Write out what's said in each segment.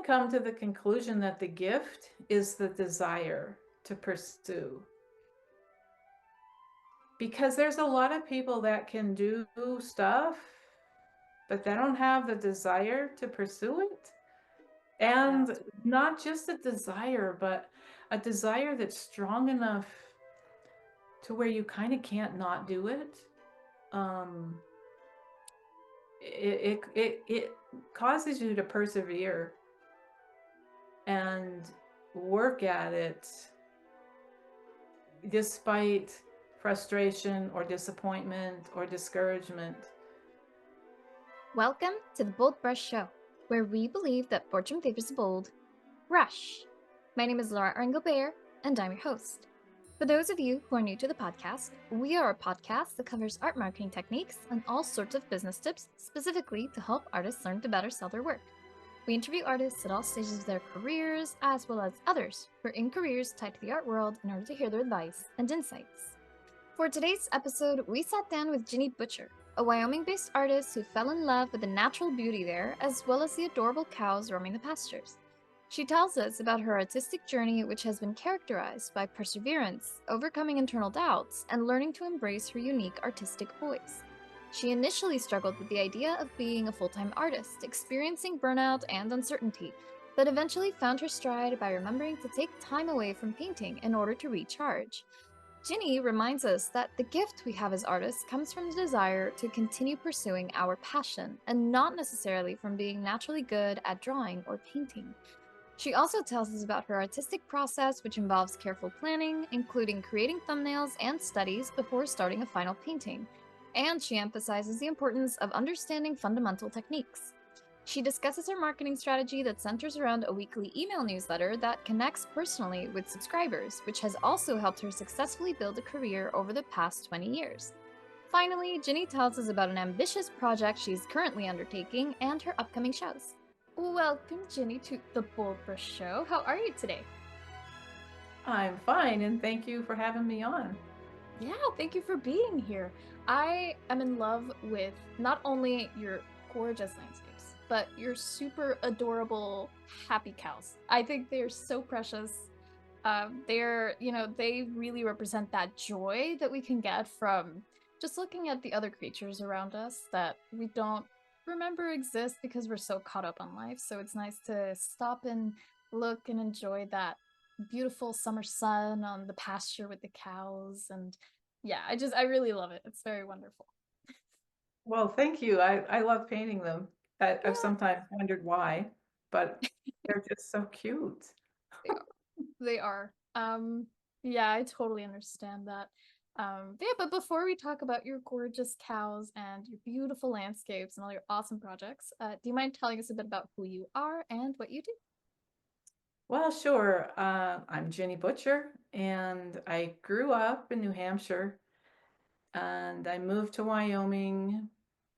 come to the conclusion that the gift is the desire to pursue. Because there's a lot of people that can do stuff, but they don't have the desire to pursue it. And not just a desire, but a desire that's strong enough to where you kind of can't not do it. It causes you to persevere and work at it despite frustration or disappointment or discouragement. Welcome to the BoldBrush Show, where we believe that fortune favors the bold. Brush! My name is Laura Arengel-Bear, and I'm your host. For those of you who are new to the podcast, we are a podcast that covers art marketing techniques and all sorts of business tips specifically to help artists learn to better sell their work. We interview artists at all stages of their careers, as well as others who are in careers tied to the art world in order to hear their advice and insights. For today's episode, we sat down with Ginny Butcher, a Wyoming-based artist who fell in love with the natural beauty there, as well as the adorable cows roaming the pastures. She tells us about her artistic journey, which has been characterized by perseverance, overcoming internal doubts, and learning to embrace her unique artistic voice. She initially struggled with the idea of being a full-time artist, experiencing burnout and uncertainty, but eventually found her stride by remembering to take time away from painting in order to recharge. Ginny reminds us that the gift we have as artists comes from the desire to continue pursuing our passion, and not necessarily from being naturally good at drawing or painting. She also tells us about her artistic process, which involves careful planning, including creating thumbnails and studies before starting a final painting. And she emphasizes the importance of understanding fundamental techniques. She discusses her marketing strategy that centers around a weekly email newsletter that connects personally with subscribers, which has also helped her successfully build a career over the past 20 years. Finally, Ginny tells us about an ambitious project she's currently undertaking and her upcoming shows. Welcome, Ginny, to the BoldBrush Show. How are you today? I'm fine, and thank you for having me on. Yeah, thank you for being here. I am in love with not only your gorgeous landscapes, but your super adorable happy cows. I think they're so precious. They really represent that joy that we can get from just looking at the other creatures around us that we don't remember exist because we're so caught up on life. So it's nice to stop and look and enjoy that beautiful summer sun on the pasture with the cows. And yeah, I really love it. It's very wonderful. Well, thank you. I love painting them. Yeah, I've sometimes wondered why, but they're just so cute. they are. They are. Yeah, I totally understand that. Yeah, but before we talk about your gorgeous cows and your beautiful landscapes and all your awesome projects, do you mind telling us a bit about who you are and what you do? Well, sure. I'm Ginny Butcher, and I grew up in New Hampshire, and I moved to Wyoming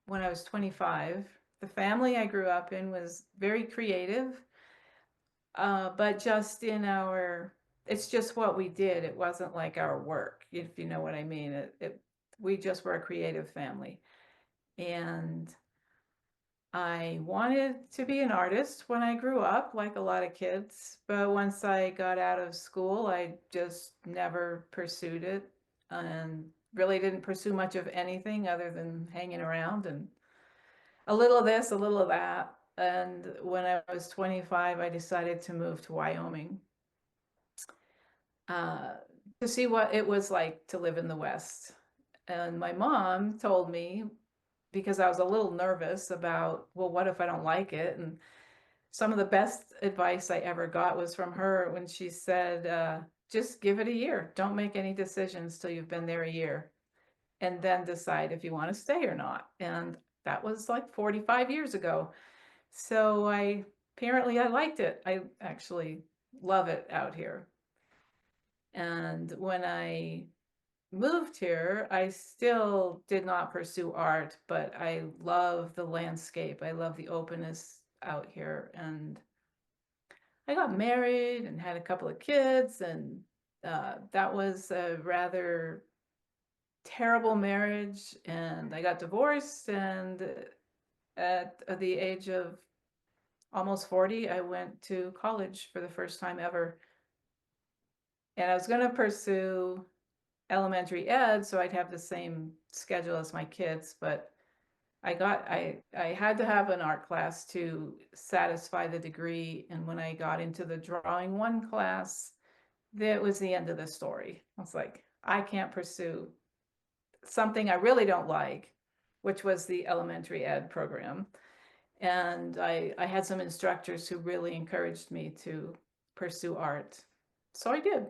when I was 25. The family I grew up in was very creative, but just it's just what we did. It wasn't like our work, if you know what I mean. We just were a creative family. And I wanted to be an artist when I grew up, like a lot of kids, but once I got out of school, I just never pursued it and really didn't pursue much of anything other than hanging around and a little of this, a little of that. And when I was 25, I decided to move to Wyoming uh, to see what it was like to live in the West. And my mom told me, because I was a little nervous about, well, what if I don't like it? And some of the best advice I ever got was from her when she said, just give it a year. Don't make any decisions till you've been there a year, and then decide if you want to stay or not. And that was like 45 years ago. So apparently I liked it. I actually love it out here. And when I moved here, I still did not pursue art, but I love the landscape. I love the openness out here. And I got married and had a couple of kids, and that was a rather terrible marriage. And I got divorced, and at the age of almost 40, I went to college for the first time ever. And I was going to pursue elementary ed, so I'd have the same schedule as my kids, but I had to have an art class to satisfy the degree. And when I got into the drawing one class, that was the end of the story. I was like, I can't pursue something I really don't like, which was the elementary ed program. And I had some instructors who really encouraged me to pursue art. So I did.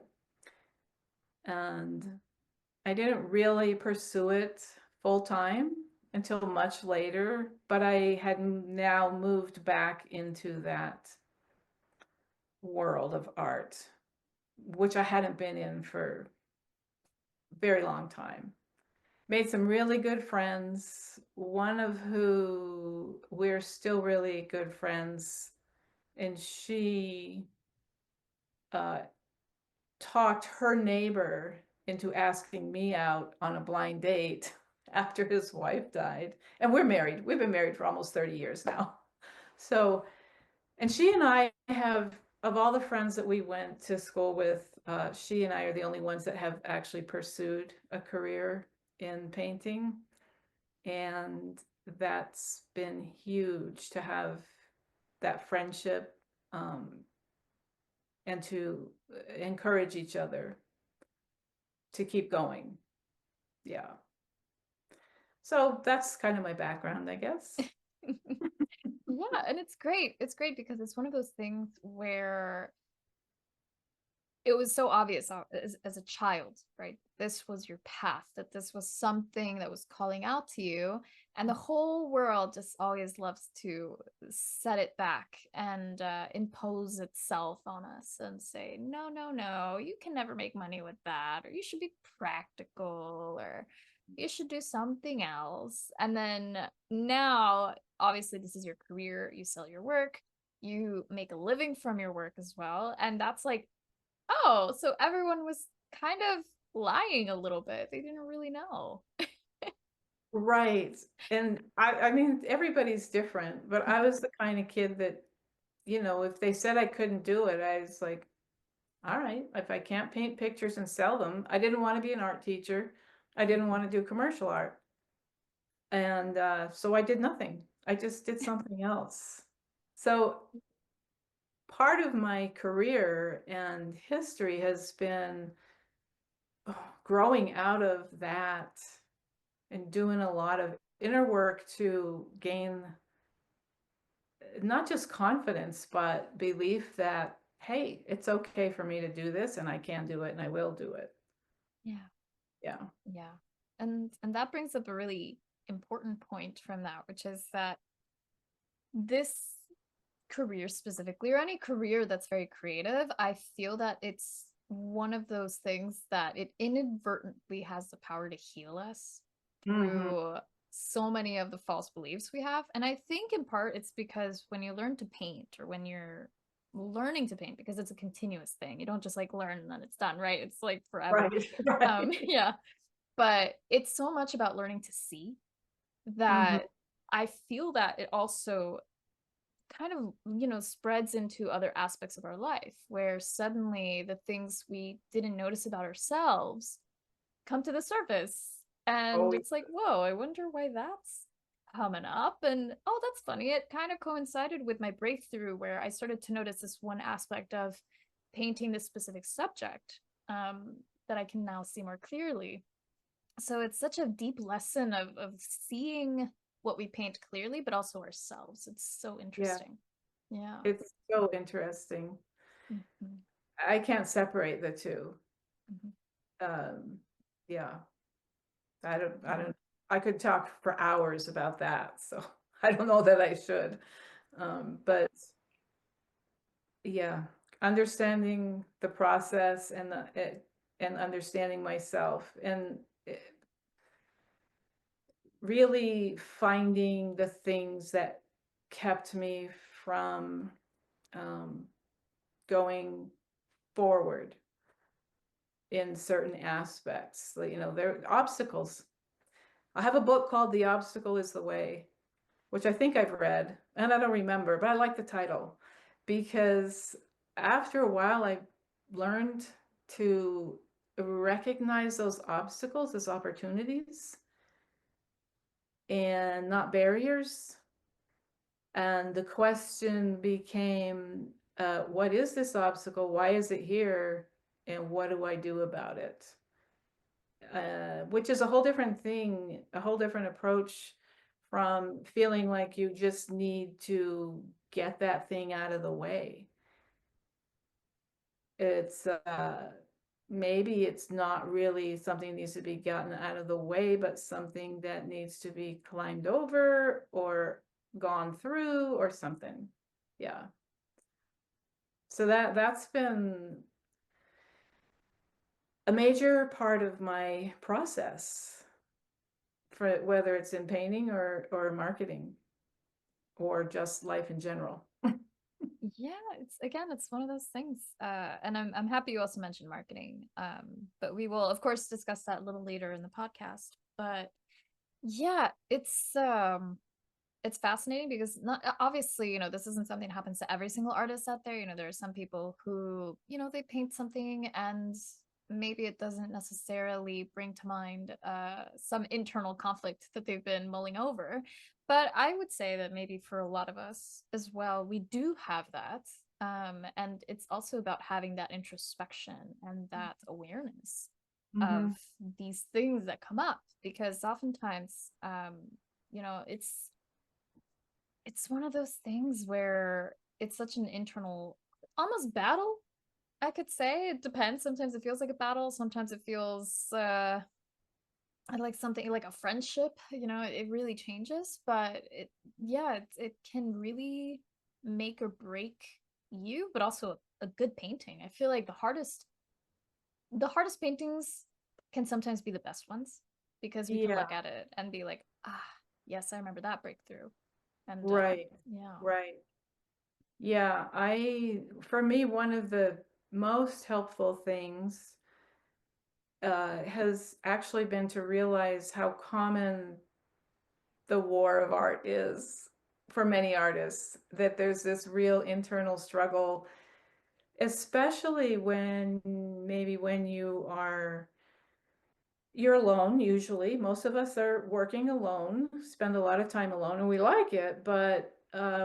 And I didn't really pursue it full time until much later, but I had now moved back into that world of art, which I hadn't been in for a very long time. Made some really good friends, one of who we're still really good friends, and she uh, talked her neighbor into asking me out on a blind date after his wife died. And we're married. We've been married for almost 30 years now. So, and she and I have, of all the friends that we went to school with, she and I are the only ones that have actually pursued a career in painting. And that's been huge to have that friendship, and to encourage each other to keep going. Yeah. So that's kind of my background, I guess. Yeah, and it's great. It's great because it's one of those things where it was so obvious as a child, right? This was your path, that this was something that was calling out to you. And the whole world just always loves to set it back and impose itself on us and say, no, no, no, you can never make money with that, or you should be practical, or you should do something else. And then now, obviously, this is your career, you sell your work, you make a living from your work as well. And that's like, oh, so everyone was kind of lying a little bit. They didn't really know. Right. And I mean, everybody's different, but I was the kind of kid that, if they said I couldn't do it, I was like, all right, if I can't paint pictures and sell them, I didn't want to be an art teacher. I didn't want to do commercial art. And so I did nothing. I just did something else. So part of my career and history has been growing out of that and doing a lot of inner work to gain not just confidence, but belief that, hey, it's okay for me to do this and I can do it and I will do it. Yeah. Yeah. Yeah. And that brings up a really important point from that, which is that this career specifically, or any career that's very creative, I feel that it's one of those things that it inadvertently has the power to heal us Hmm. through so many of the false beliefs we have. And I think in part it's because when you learn to paint, or when you're learning to paint, because it's a continuous thing, you don't just like learn and then it's done, right? It's like forever. Right. Right. Yeah. But it's so much about learning to see Hmm. that I feel that it also kind of, spreads into other aspects of our life, where suddenly the things we didn't notice about ourselves come to the surface. And Oh, it's like, whoa, I wonder why that's coming up. And oh, that's funny. It kind of coincided with my breakthrough where I started to notice this one aspect of painting this specific subject, that I can now see more clearly. So it's such a deep lesson of seeing what we paint clearly, but also ourselves. It's so yeah. interesting. Yeah. It's so interesting. Mhm. I can't separate the two. Mhm. Um, yeah. I don't, I Yeah. don't, I could talk for hours about that. So I don't know that I should. But yeah, understanding the process and and understanding myself and really finding the things that kept me from um, going forward in certain aspects. Like, there are obstacles. I have a book called The Obstacle is the Way. which I think I've read, and I don't remember, but I like the title because after a while I learned to recognize those obstacles as opportunities and not barriers. And the question became, what is this obstacle? Why is it here? And what do I do about it? Which is a whole different thing, a whole different approach from feeling like you just need to get that thing out of the way. It's maybe it's not really something that needs to be gotten out of the way, but something that needs to be climbed over or gone through or something. Yeah. So that's been a major part of my process, for whether it's in painting or marketing or just life in general. Yeah, it's one of those things. And I'm happy you also mentioned marketing. But we will of course discuss that a little later in the podcast. But yeah, it's fascinating because not obviously, this isn't something that happens to every single artist out there. There are some people who, they paint something and maybe it doesn't necessarily bring to mind some internal conflict that they've been mulling over. But I would say that maybe for a lot of us as well, we do have that. And it's also about having that introspection and that awareness of Mm-hmm. these things that come up because oftentimes, you know, it's one of those things where it's such an internal almost battle, I could say. It depends. Sometimes it feels like a battle, sometimes it feels like something like a friendship, it really changes, but it can really make or break you, but also a good painting. I feel like the hardest paintings can sometimes be the best ones because we can Yeah, look at it and be like, ah, yes, I remember that breakthrough. And right, yeah. right. Yeah, for me, one of the most helpful things has actually been to realize how common the war of art is for many artists, that there's this real internal struggle, especially when you're alone. Usually most of us are working alone, spend a lot of time alone, and we like it, but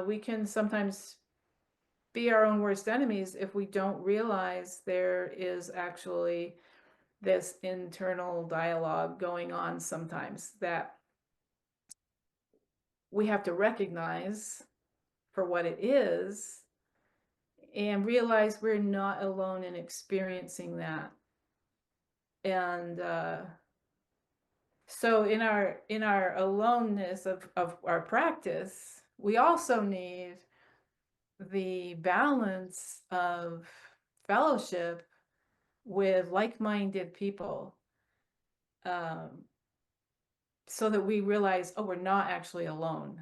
we can sometimes be our own worst enemies if we don't realize there is actually this internal dialogue going on sometimes that we have to recognize for what it is and realize we're not alone in experiencing that. And so in our aloneness of our practice, we also need the balance of fellowship with like-minded people, um, so that we realize, oh, we're not actually alone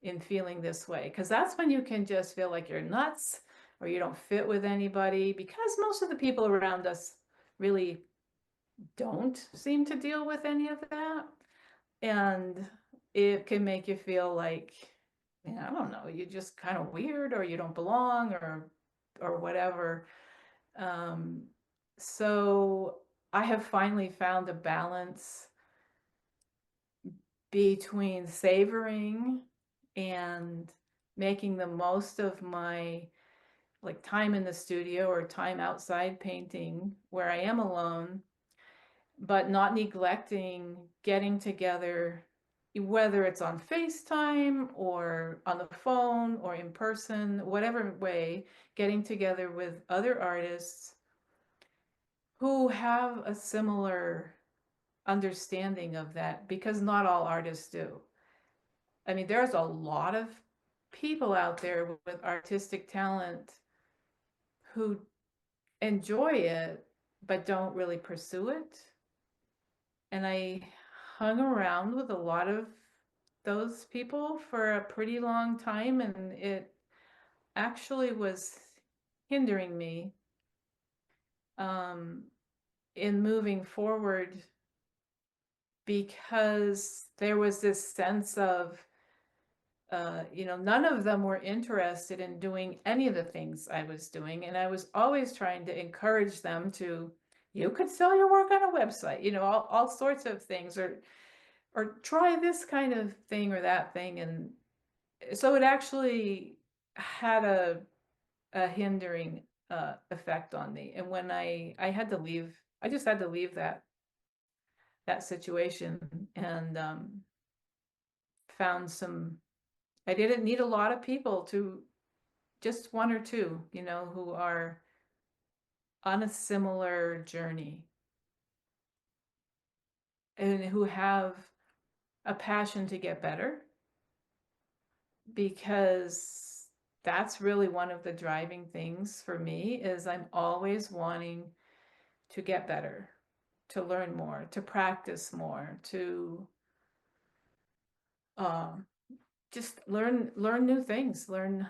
in feeling this way. Because that's when you can just feel like you're nuts or you don't fit with anybody, because most of the people around us really don't seem to deal with any of that. And it can make you feel like, I don't know, you're just kind of weird or you don't belong or whatever. Um, so I have finally found a balance between savoring and making the most of my like time in the studio or time outside painting where I am alone, but not neglecting getting together, whether it's on FaceTime or on the phone or in person, whatever way, getting together with other artists who have a similar understanding of that, because not all artists do. I mean, there's a lot of people out there with artistic talent who enjoy it but don't really pursue it. And I hung around with a lot of those people for a pretty long time, and it actually was hindering me um, in moving forward, because there was this sense of none of them were interested in doing any of the things I was doing. And I was always trying to encourage them to, you could sell your work on a website, all sorts of things, or try this kind of thing or that thing. And so it actually had a hindering effect on me. And when I had to leave, I just had to leave that situation, and found some. I didn't need a lot of people, to just one or two, who are on a similar journey and who have a passion to get better, because that's really one of the driving things for me. Is I'm always wanting to get better, to learn more, to practice more, to um, just learn new things, learn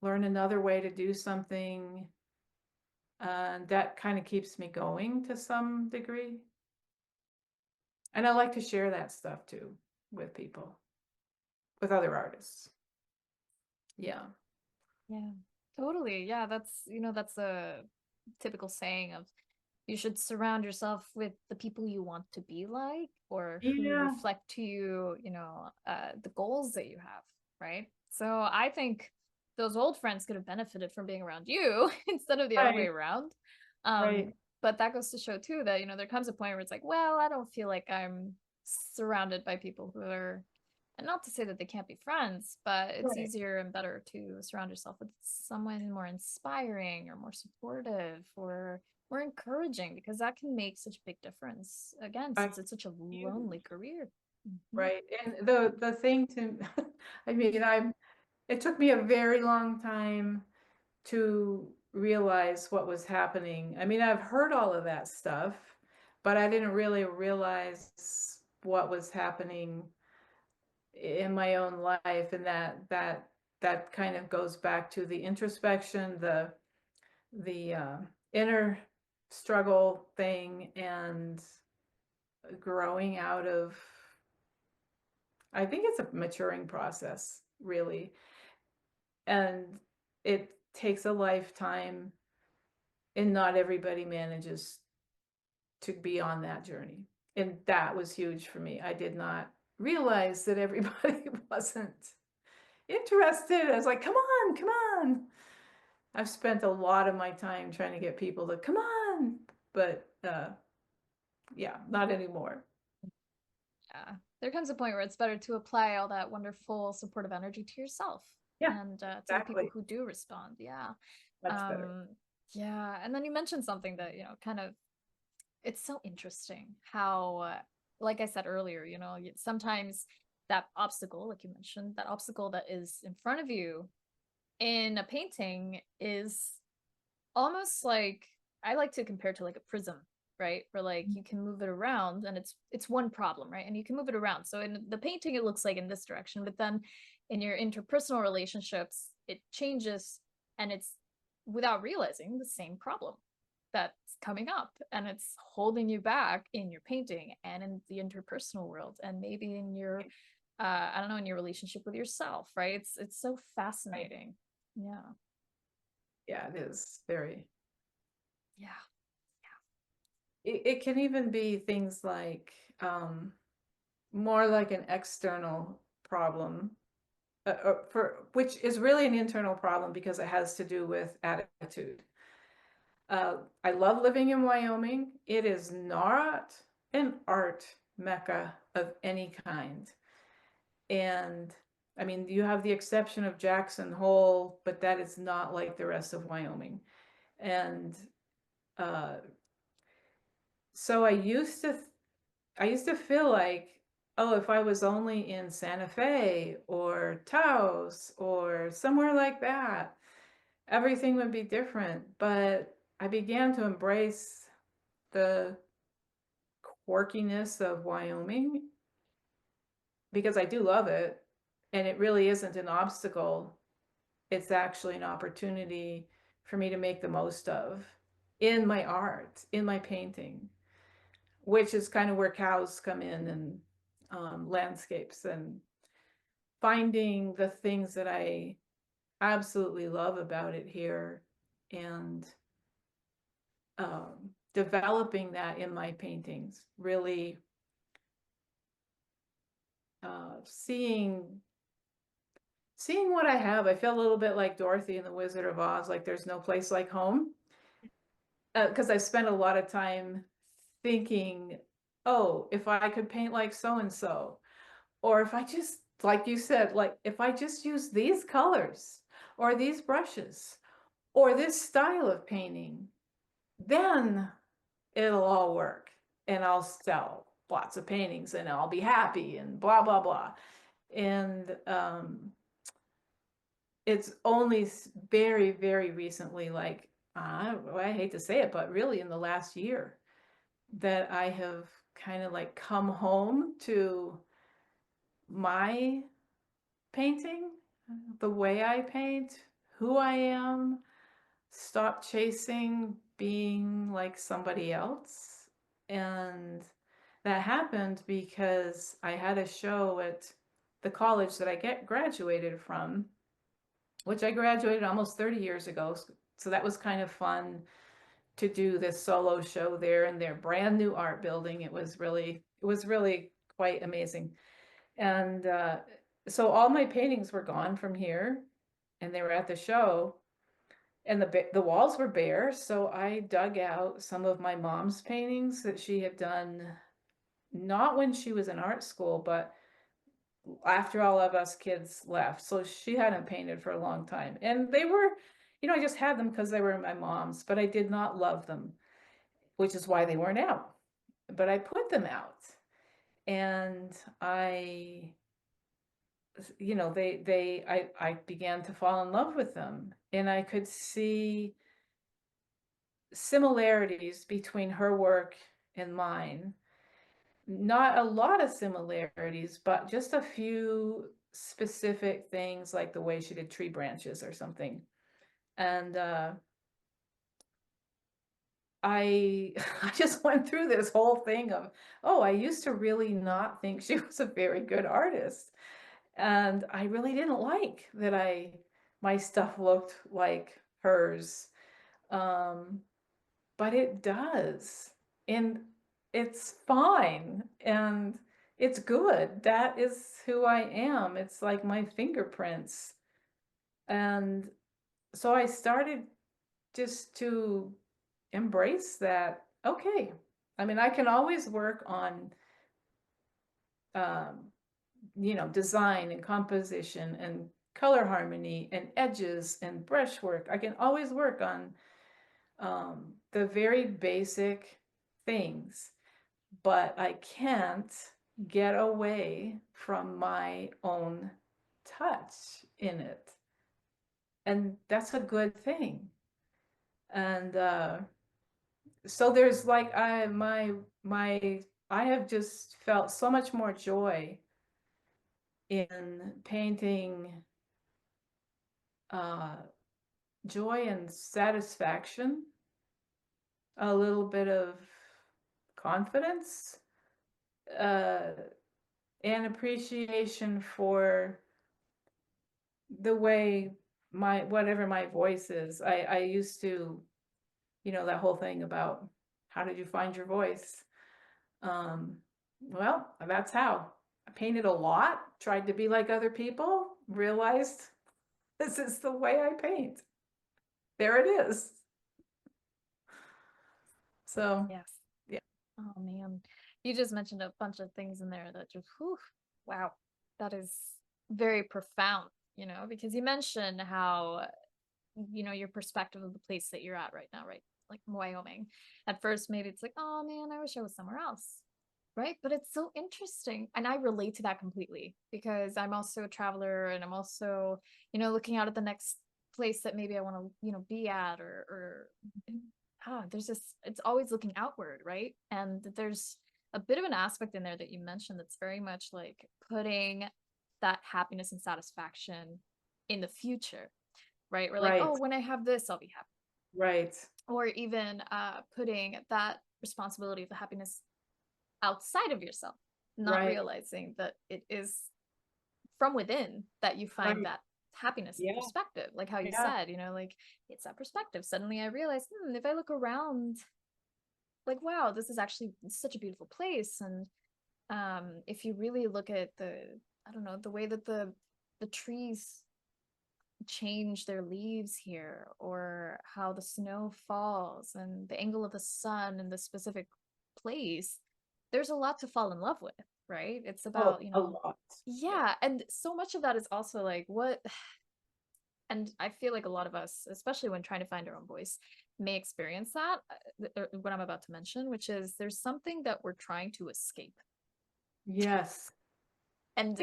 another way to do something. That kind of keeps me going to some degree. And I like to share that stuff too with people, with other artists. Yeah. Yeah, totally. Yeah, that's a typical saying of you should surround yourself with the people you want to be like or who Yeah. reflect to you, the goals that you have, right? So I think those old friends could have benefited from being around you instead of the other way Right. around. Um, Right. but that goes to show too that, there comes a point where it's like, well, I don't feel like I'm surrounded by people who are, and not to say that they can't be friends, but it's Right. easier and better to surround yourself with someone more inspiring or more supportive or more encouraging, because that can make such a big difference. Again, I since it's such a lonely huge. career. Mhm. Right. And the thing to I mean, it took me a very long time to realize what was happening. I mean, I've heard all of that stuff, but I didn't really realize what was happening in my own life. And that kind of goes back to the introspection, the inner struggle thing, and growing out of. I think it's a maturing process, really, and it takes a lifetime, and not everybody manages to be on that journey. And that was huge for me. I did not realize that everybody wasn't interested. I was like, come on, come on. I've spent a lot of my time trying to get people to come on, but yeah, not anymore. Yeah. There comes a point where it's better to apply all that wonderful supportive energy to yourself Yeah, and to the people exactly. who do respond. Yeah. Much better. Um, yeah. And then you mentioned something that, kind of, it's so interesting how, like I said earlier, sometimes that obstacle, like you mentioned, that obstacle that is in front of you in a painting is almost like, I like to compare to like a prism, right? Where like you can move it around and it's one problem, right? And you can move it around. So in the painting it looks like in this direction, but then in your interpersonal relationships it changes, and it's without realizing the same problem that's coming up, and it's holding you back in your painting and in the interpersonal world and maybe in your I don't know, in your relationship with yourself, right? It's so Right. fascinating. Yeah. Yeah, it is very. Yeah. It can even be things like more like an external problem, for which is really an internal problem because it has to do with attitude. I love living in Wyoming. It is not an art mecca of any kind. And I mean, you have the exception of Jackson Hole, but that is not like the rest of Wyoming. And uh, so I used to feel like, oh, if I was only in Santa Fe or Taos or somewhere like that, everything would be different. But I began to embrace the quirkiness of Wyoming because I do love it. And it really isn't an obstacle. It's actually an opportunity for me to make the most of in my art, in my painting, which is kind of where cows come in, and landscapes. And finding the things that I absolutely love about it here and developing that in my paintings, really seeing what I have. I feel a little bit like Dorothy in The Wizard of Oz, like there's no place like home. Because I spent a lot of time thinking, oh, if I could paint like so and so, or if I just, like you said, like if I just use these colors or these brushes or this style of painting, then it'll all work and I'll sell lots of paintings and I'll be happy and blah, blah, blah. And it's only very, very recently, like, I hate to say it, but really in the last year, that I have kind of like come home to my painting, the way I paint, who I am, stop chasing being like somebody else. And that happened because I had a show at the college that I graduated from, which I graduated almost 30 years ago. So that was kind of fun to do this solo show there in their brand new art building. It was really quite amazing. And so all my paintings were gone from here and they were at the show and the walls were bare. So I dug out some of my mom's paintings that she had done, not when she was in art school, but after all of us kids left. So she hadn't painted for a long time. And they were, I just had them because they were my mom's, but I did not love them, which is why they weren't out. But I put them out and I, I began to fall in love with them and I could see similarities between her work and mine. Not a lot of similarities, but just a few specific things like the way she did tree branches or something. And I I just went through this whole thing of, oh, I used to really not think she was a very good artist. And I really didn't like that my stuff looked like hers. Um, but it does. And it's fine. And it's good. That is who I am. It's like my fingerprints. And so I started just to embrace that. Okay. I mean, I can always work on, um, design and composition and color harmony and edges and brushwork. I can always work on the very basic things, but I can't get away from my own touch in it. And that's a good thing. And so there's like I have just felt so much more joy in painting, uh, joy and satisfaction, a little bit of confidence, uh, and appreciation for the way whatever my voice is. I used to, that whole thing about how did you find your voice? Well, that's how. I painted a lot, tried to be like other people, realized this is the way I paint. There it is. So, Yes. yeah. Oh man. You just mentioned a bunch of things in there that just, whew, wow, that is very profound, because you mentioned how, your perspective of the place that you're at right now, right? Like Wyoming. At first, maybe it's like, oh man, I wish I was somewhere else. Right. But it's so interesting. And I relate to that completely because I'm also a traveler and I'm also, looking out at the next place that maybe I want to, be at or there's this, it's always looking outward, right? And there's a bit of an aspect in there that you mentioned that's very much like putting that happiness and satisfaction in the future, right? We're like, Right, oh, when I have this, I'll be happy. right, Or even putting that responsibility of the happiness outside of yourself, not right, realizing that it is from within that you find Right. that happiness and Yeah. perspective, like how you Yeah. said, like it's that perspective. Suddenly I realized, if I look around, like, wow, this is actually such a beautiful place. And if you really look at I don't know, the way that the trees change their leaves here, or how the snow falls and the angle of the sun in the specific place, there's a lot to fall in love with, right? It's Oh, about, a lot. Yeah. yeah, and so much of that is also like what, and I feel like a lot of us, especially when trying to find our own voice, may experience that, what I'm about to mention, which is there's something that we're trying to escape. Yes. And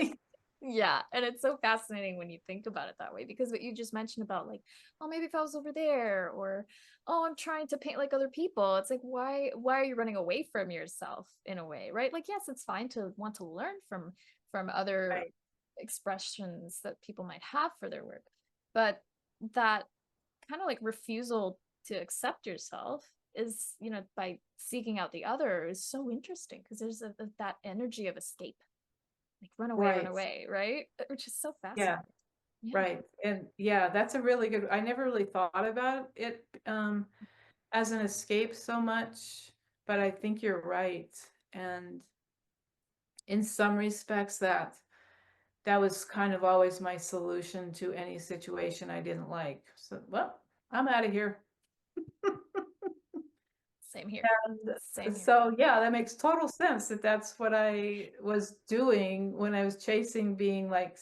yeah, and it's so fascinating when you think about it that way, because what you just mentioned about, like, oh, maybe if I was over there, or oh, I'm trying to paint like other people. It's like, why are you running away from yourself in a way, right? Like, yes, it's fine to want to learn from other Right. expressions that people might have for their work, but that kind of like refusal to accept yourself is, by seeking out the other, is so interesting, because there's that energy of escape, like run Right. away, right? Which is so Yeah. fascinating. Yeah. Right. And yeah, that's a really good, I never really thought about it as an escape so much, but I think you're right. And in some respects that was kind of always my solution to any situation I didn't like. So, well, I'm out of here. Same here. Same here. So yeah, that makes total sense that that's what I was doing when I was chasing being like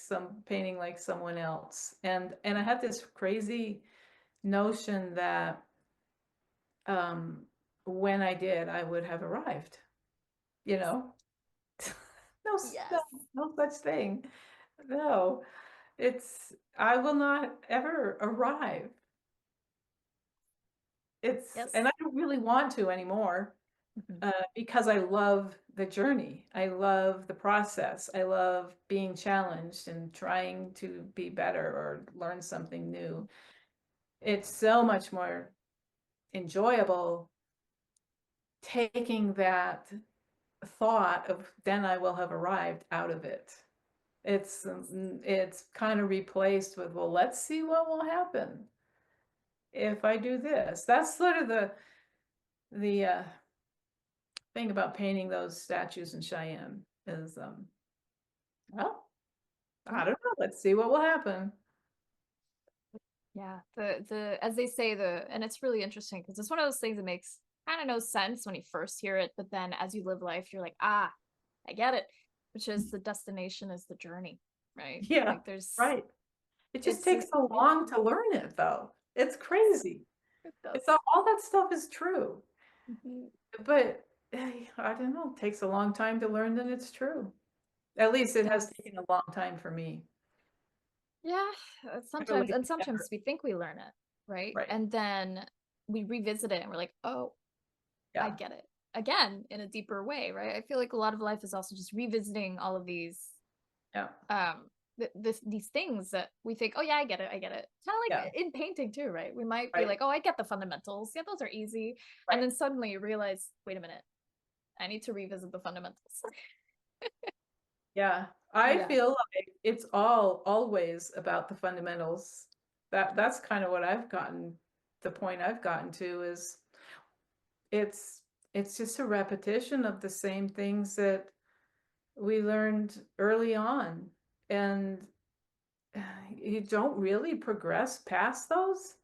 painting like someone else. And I had this crazy notion that um when I did, I would have arrived, you know. No, no, Yes. no such thing. No, I will not ever arrive. And Yes. I don't really want to anymore. Mhm. Because I love the journey. I love the process. I love being challenged and trying to be better or learn something new. It's so much more enjoyable taking that thought of then I will have arrived out of it. It's kind of replaced with, well, let's see what will happen if I do this. That's sort of the thing about painting those statues in Cheyenne is well, I don't know. Let's see what will happen. Yeah. The as they say, and it's really interesting because it's one of those things that makes kind of no sense when you first hear it, but then as you live life, you're like, ah, I get it. Which is the destination is the journey, right? Yeah, Like there's right. It just it's takes just, so yeah, long to learn it, though. It's crazy. it does. It's all that stuff is true, Mhm. but I don't know. It takes a long time to learn that it's true. At least it has Does. taken a long time for me. Yeah, Never sometimes, like and sometimes never. we think we learn it, right? Right. And then we revisit it and we're like, oh, I Yeah. get it again in a deeper way, right? I feel like a lot of life is also just revisiting all of these Yeah. these things that we think, oh yeah, I get it, I get it. Kind of Yeah. like in painting too, right? We might be Right. like, oh, I get the fundamentals. Yeah, those are easy. And Right. then suddenly you realize, wait a minute, I need to revisit the fundamentals. Yeah. I Yeah. feel like it's always about the fundamentals. That's kind of what the point I've gotten to is it's it's just a repetition of the same things that we learned early on, and you don't really progress past those.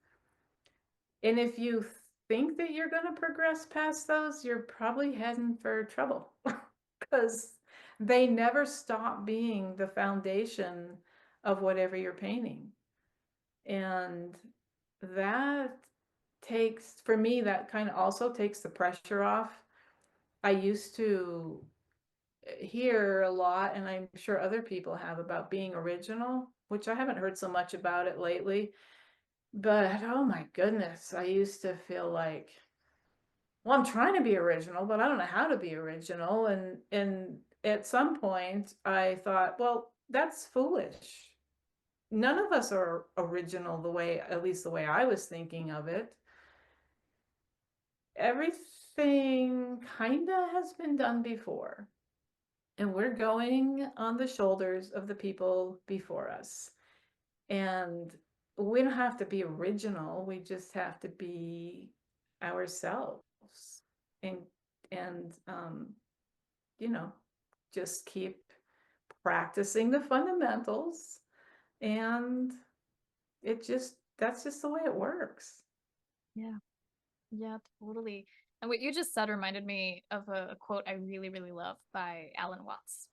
And if you think that you're going to progress past those, you're probably heading for trouble because they never stop being the foundation of whatever you're painting. And that for me, that kind of also takes the pressure off. I used to hear a lot, and I'm sure other people have, about being original, which I haven't heard so much about it lately. But oh my goodness, I used to feel like, well, I'm trying to be original, but I don't know how to be original. And at some point I thought, well, that's foolish. None of us are original the way, at least the way I was thinking of it. Everything kinda has been done before. and we're going on the shoulders of the people before us. And we don't have to be original. We just have to be ourselves and and you know, just keep practicing the fundamentals, and that's just the way it works. Yeah. Yeah, totally. And what you just said reminded me of a quote I really, really love by Alan Watts.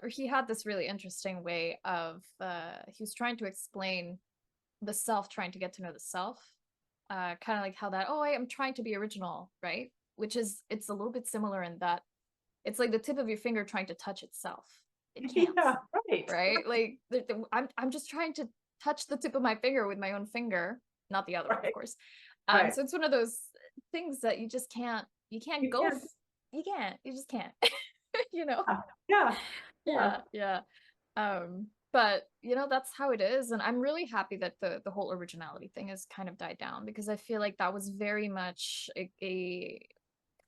He had this really interesting way of he was trying to explain the self trying to get to know the self. Kind of like how that, oh, I am trying to be original, right? Which is, it's a little bit similar in that it's like the tip of your finger trying to touch itself. It can't, Yeah, right. right? Like I'm just trying to touch the tip of my finger with my own finger, not the other one, of Right, course. right. So it's one of those things that you just can't, you can't You go, can't. you can't, you just can't, you know? Yeah, yeah, Yeah, yeah. But that's how it is, and I'm really happy that the whole originality thing has kind of died down because I feel like that was very much a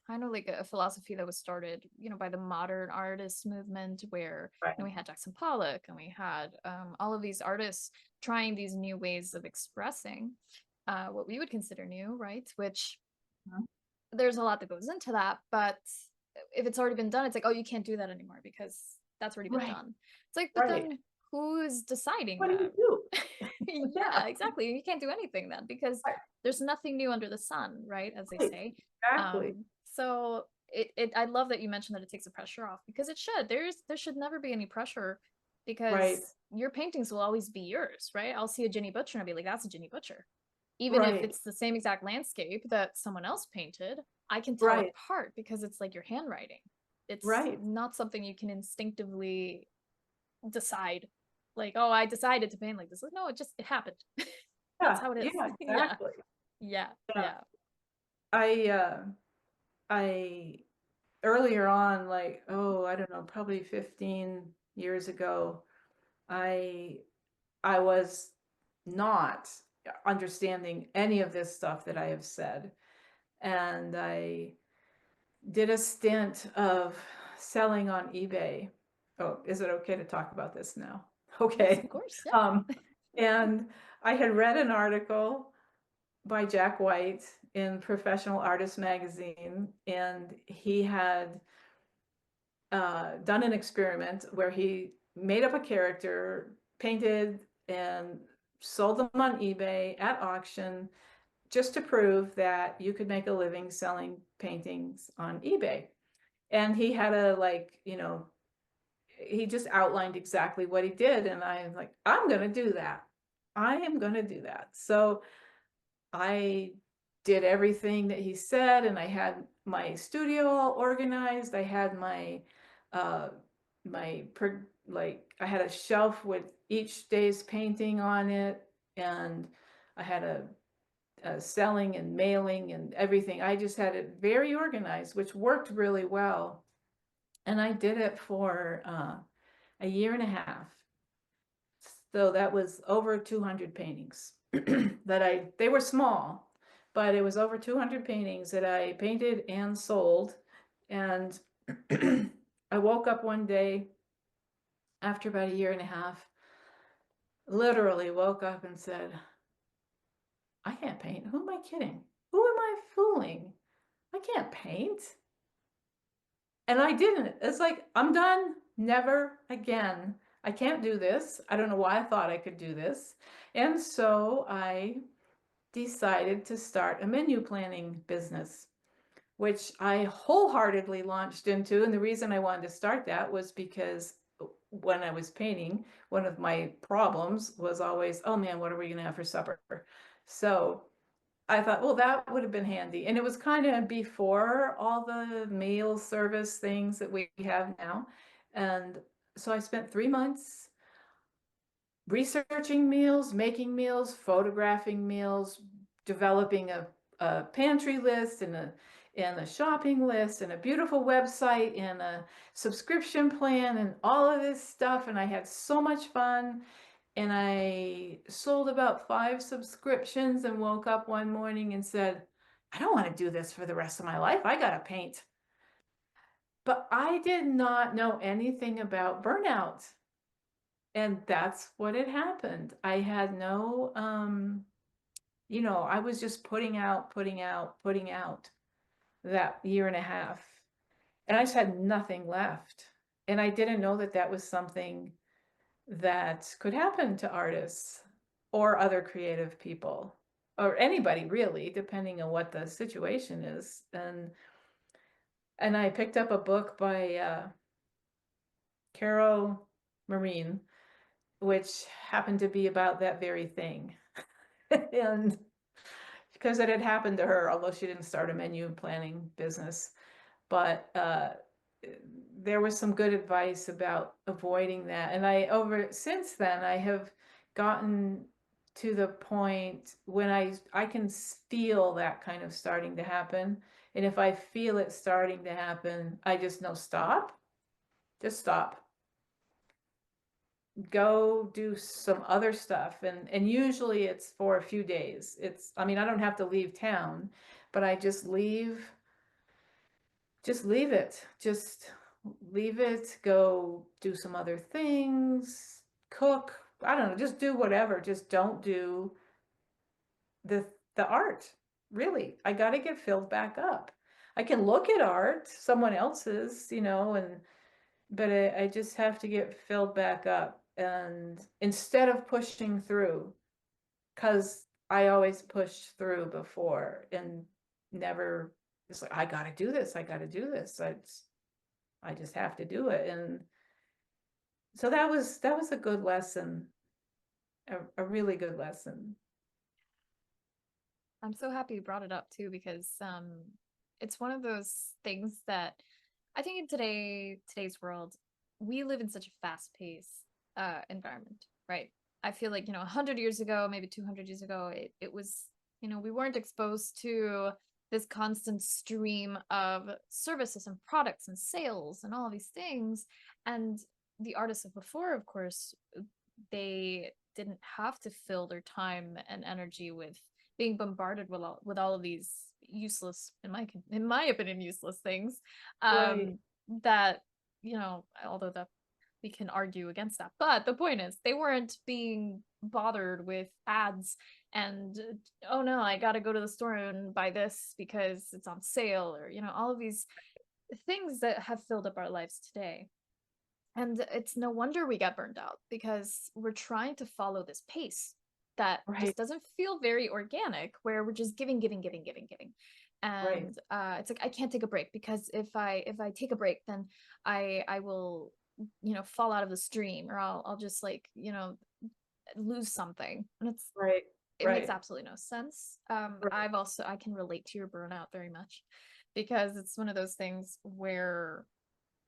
kind of like a philosophy that was started, by the modern artist movement, where right. we had Jackson Pollock and we had all of these artists trying these new ways of expressing what we would consider new, right? Which Mhm. there's a lot that goes into that, but if it's already been done, it's like, oh, you can't do that anymore because that's already been Right, done. It's like, but right. then who's deciding What do you that? do? Yeah, Yeah, exactly. You can't do anything then because right, there's nothing new under the sun, right? As they right. say. Exactly. So I love that you mentioned that it takes the pressure off because it should. There should never be any pressure Right, because your paintings will always be yours, right? I'll see a Ginny Butcher and I'll be like, that's a Ginny Butcher. Even if right, it's the same exact landscape that someone else painted, I can tell it right, apart because it's like your handwriting. It's right. not something you can instinctively decide. Like, oh, I decided to paint like this. Like, no, it happened. That's Yeah, how it is. yeah, Yeah. exactly. Yeah. Yeah. Yeah. I, I earlier on, like, oh, I don't know, probably 15 years ago, I I was not understanding any of this stuff that I have said. And I did a stint of selling on eBay. Oh, is it okay to talk about this now? Yes, of Okay. course. Yeah. Um, and I had read an article by Jack White in Professional Artist magazine, and he had done an experiment where he made up a character, painted, and sold them on eBay at auction just to prove that you could make a living selling paintings on eBay. And he had a, like, he just outlined exactly what he did. And I'm like, I'm going to do that. I am going to do that. So I did everything that he said, and I had my studio all organized. I had uh like I had a shelf with each day's painting on it, and I had a selling and mailing and everything. I just had it very organized, which worked really well. And I did it for a year and a half. So that was over 200 paintings they were small, but it was over 200 paintings that I painted and sold. And I woke up one day after about a year and a half, literally woke up and said, I can't paint. Who am I kidding? Who am I fooling? I can't paint. And I didn't. It's like, I'm done. Never again. I can't do this. I don't know why I thought I could do this. And so I decided to start a menu planning business, which I wholeheartedly launched into. And the reason I wanted to start that was because when I was painting, one of my problems was always, oh man, what are we going to have for supper? So I thought, well, that would have been handy. And it was kind of before all the meal service things that we have now. And so I spent 3 months researching meals, making meals, photographing meals, developing a pantry list and a shopping list and a beautiful website and a subscription plan and all of this stuff. And I had so much fun. And I sold about 5 subscriptions and woke up one morning and said, I don't want to do this for the rest of my life. I got to paint. But I did not know anything about burnout. And that's what had happened. I had no, I was just putting out, putting out, putting out that year and a half. And I just had nothing left. And I didn't know that that was something that could happen to artists or other creative people or anybody really, depending on what the situation is. And I picked up a book by Carol Marine, which happened to be about that very thing. And because it had happened to her, although she didn't start a menu planning business, but there was some good advice about avoiding that. And since then, I have gotten to the point when I can feel that kind of starting to happen. And if I feel it starting to happen, I just know stop, just stop. Go do some other stuff. And usually it's for a few days. I mean, I don't have to leave town, but I just leave it. Just leave it, go do some other things, cook. I don't know, just do whatever. Just don't do the art. Really, I got to get filled back up. I can look at art, someone else's, but I just have to get filled back up. And instead of pushing through, because I always pushed through before and never, it's like, I got to do this. I got to do this. I just have to do it. And so that was a good lesson, a really good lesson. I'm so happy you brought it up too, because it's one of those things that I think in today's world, we live in such a fast-paced environment, right? I feel like, 100 years ago, maybe 200 years ago, it was, we weren't exposed to this constant stream of services and products and sales and all these things. And the artists of before, of course, they didn't have to fill their time and energy with being bombarded with all of these useless, in my opinion, useless things. Right, That, although that we can argue against that, but the point is they weren't being bothered with ads and, oh no, I gotta go to the store and buy this because it's on sale, or all of these things that have filled up our lives today. And it's no wonder we get burned out, because we're trying to follow this pace that right, just doesn't feel very organic, where we're just giving, giving, giving, giving, giving. right, And it's like I can't take a break, because if I take a break, then I will, fall out of the stream, or I'll just, like, lose something. And right, it makes right, absolutely no sense. right. I can relate to your burnout very much, because it's one of those things where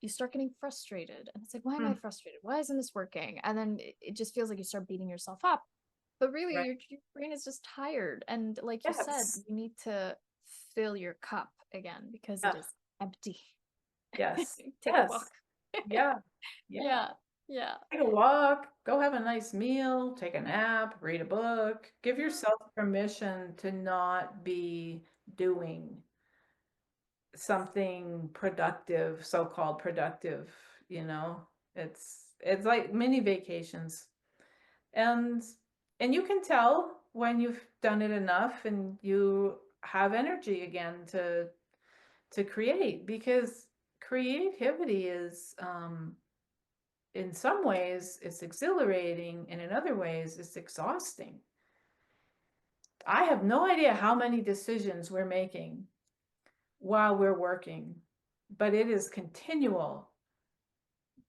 you start getting frustrated, and it's like, why am I Mm, frustrated? Why isn't this working? And then it just feels like you start beating yourself up, but really right. your brain is just tired. And like you said, Yes, you need to fill your cup again, because it yeah, is empty. yes, Take a walk. yes, yeah, yeah. Yeah, yeah. Take a walk, go have a nice meal, take a nap, read a book. Give Mhm. yourself permission to not be doing something productive, so-called productive, you know? It's like mini vacations. And and you can tell when you've done it enough and you have energy again to create, because creativity is in some ways it's exhilarating and in other ways it's exhausting. I have no idea how many decisions we're making while we're working, but it is continual.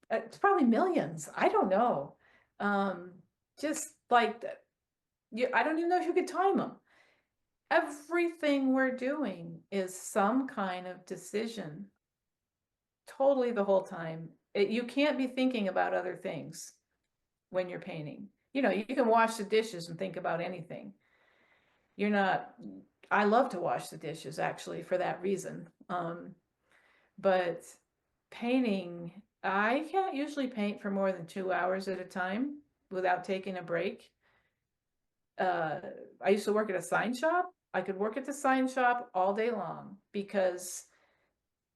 It's probably millions. I don't know. Um, just like I don't even know if you could time them. Everything we're doing is some kind of decision, totally the whole time. You can't be thinking about other things when you're painting. You can wash the dishes and think about anything. You're not, I love to wash the dishes actually for that reason. But painting, I can't usually paint for more than 2 hours at a time without taking a break. Uh, I used to work at a sign shop. I could work at the sign shop all day long because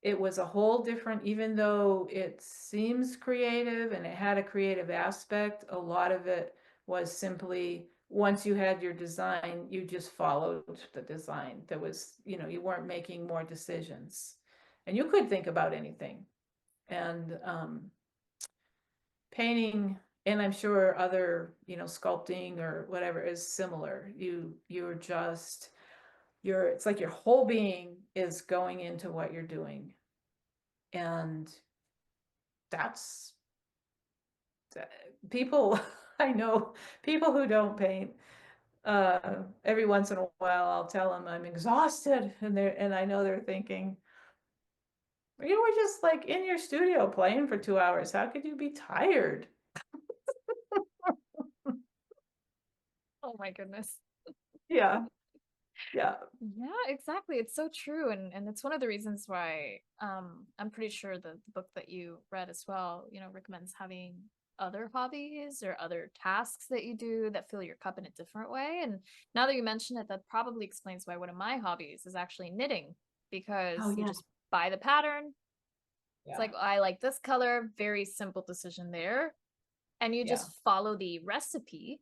it was a whole different, even though it seems creative and it had a creative aspect, a lot of it was simply once you had your design, you just followed the design. There was, you weren't making more decisions. And you could think about anything. And painting, and I'm sure other, sculpting or whatever is similar. It's like your whole being is going into what you're doing. And that's people, I know people who don't paint, every once in a while I'll tell them I'm exhausted, and I know they're thinking, you were just like in your studio playing for 2 hours. How could you be tired? Oh my goodness. Yeah. Yeah. Yeah, exactly. It's so true. And it's one of the reasons why I'm pretty sure the book that you read as well, recommends having other hobbies or other tasks that you do that fill your cup in a different way. And now that you mention it, that probably explains why one of my hobbies is actually knitting, because Oh you yeah. just buy the pattern. It's Yeah. like, I like this color, very simple decision there. And you Yeah. just follow the recipe,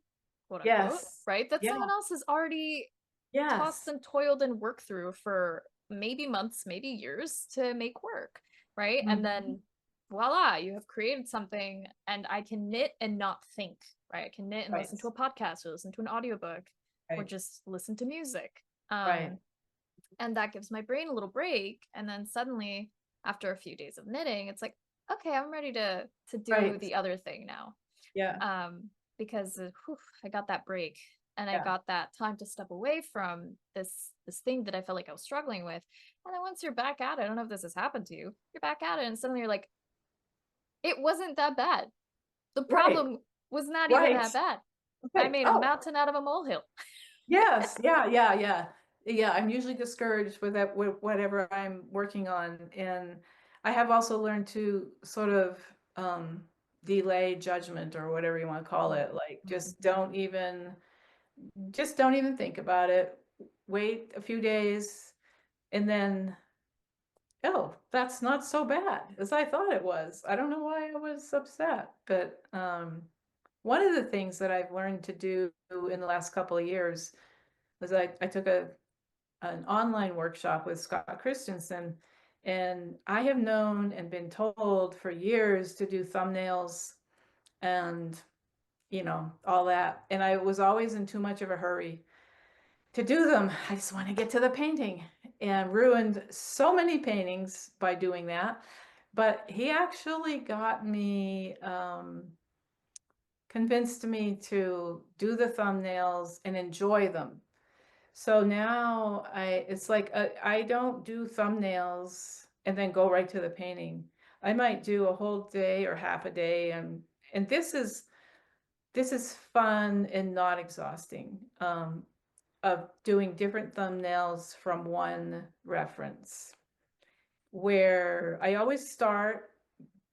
quote unquote, Yes. right? That Yeah. someone else has already tossed Yes. and toiled and worked through for maybe months, maybe years to make work, right? And Mhm. then voila, you have created something, and I can knit and not think, right? I can knit and listen Right. to a podcast or listen to an audiobook or Right. just listen to music. Right. And that gives my brain a little break. And then suddenly, after a few days of knitting, it's like, okay, I'm ready to do Right. the other thing now. Yeah. Because I got that break, and I Yeah. got that time to step away from this thing that I felt like I was struggling with. And then once you're back at it, I don't know if this has happened to you. You're back at it, and suddenly you're like, it wasn't that bad. The Right. problem was not even Right. that bad. I Right. made a Oh, mountain out of a molehill. yes. Yeah. Yeah. Yeah. Yeah. I'm usually discouraged with that, with whatever I'm working on. And I have also learned to sort of delay judgment, or whatever you want to call it. Like just don't even think about it. Wait a few days, and then, oh, that's not so bad as I thought it was. I don't know why I was upset, but one of the things that I've learned to do in the last couple of years was I took an online workshop with Scott Christensen, and I have known and been told for years to do thumbnails and all that, and I was always in too much of a hurry to do them. I just want to get to the painting, and ruined so many paintings by doing that. But he actually got me, convinced me to do the thumbnails and enjoy them. So now it's like, I don't do thumbnails and then go right to the painting. I might do a whole day or half a day, and this is fun and not exhausting. Of doing different thumbnails from one reference, where I always start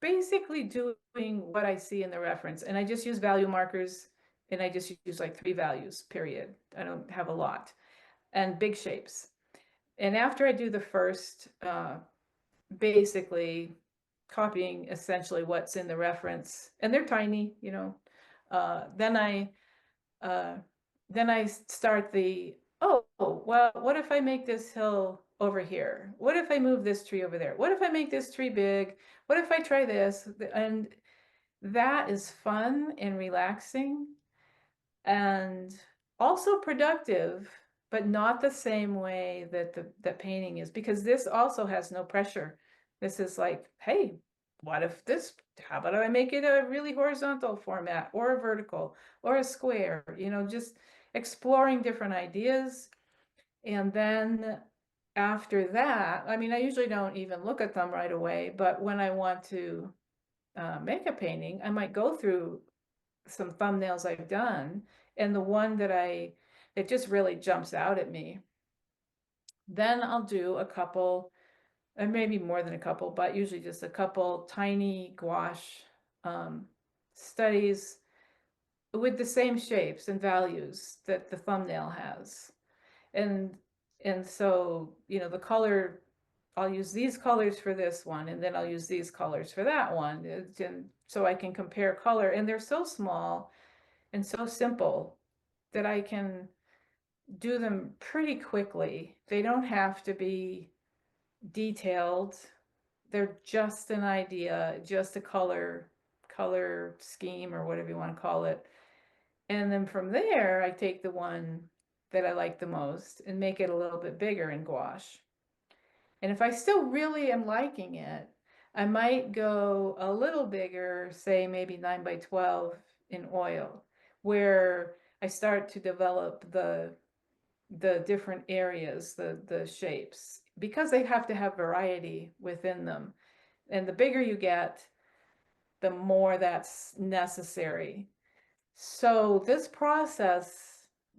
basically doing what I see in the reference, and I just use value markers, and I just use like 3 values, period. I don't have a lot, and big shapes. And after I do the first, basically copying essentially what's in the reference, and they're tiny, uh, then I uh, then I start oh, well, what if I make this hill over here? What if I move this tree over there? What if I make this tree big? What if I try this? And that is fun and relaxing, and also productive, but not the same way that the painting is, because this also has no pressure. This is like, hey, what if this, how about I make it a really horizontal format, or a vertical, or a square, just exploring different ideas. And then after that, I mean, I usually don't even look at them right away, but when I want to make a painting, I might go through some thumbnails I've done, and the one that just really jumps out at me, then I'll do a couple, and maybe more than a couple, but usually just a couple tiny gouache studies with the same shapes and values that the thumbnail has. And so, the color I'll use these colors for this one, and then I'll use these colors for that one, so I can compare color. And they're so small and so simple that I can do them pretty quickly. They don't have to be detailed. They're just an idea, just a color scheme or whatever you want to call it. And then from there, I take the one that I like the most and make it a little bit bigger in gouache. And if I still really am liking it, I might go a little bigger, say maybe 9 by 12 in oil, where I start to develop the different areas, the shapes, because they have to have variety within them. And the bigger you get, the more that's necessary. So this process,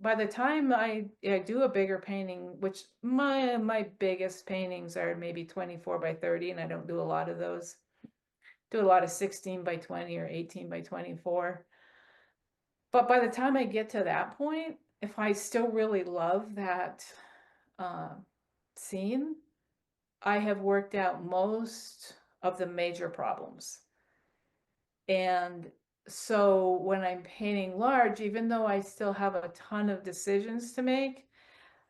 by the time I do a bigger painting, which my biggest paintings are maybe 24 by 30, and I don't do a lot of those. Do a lot of 16 by 20 or 18 by 24. But by the time I get to that point, if I still really love that scene, I have worked out most of the major problems. And so when I'm painting large, even though I still have a ton of decisions to make,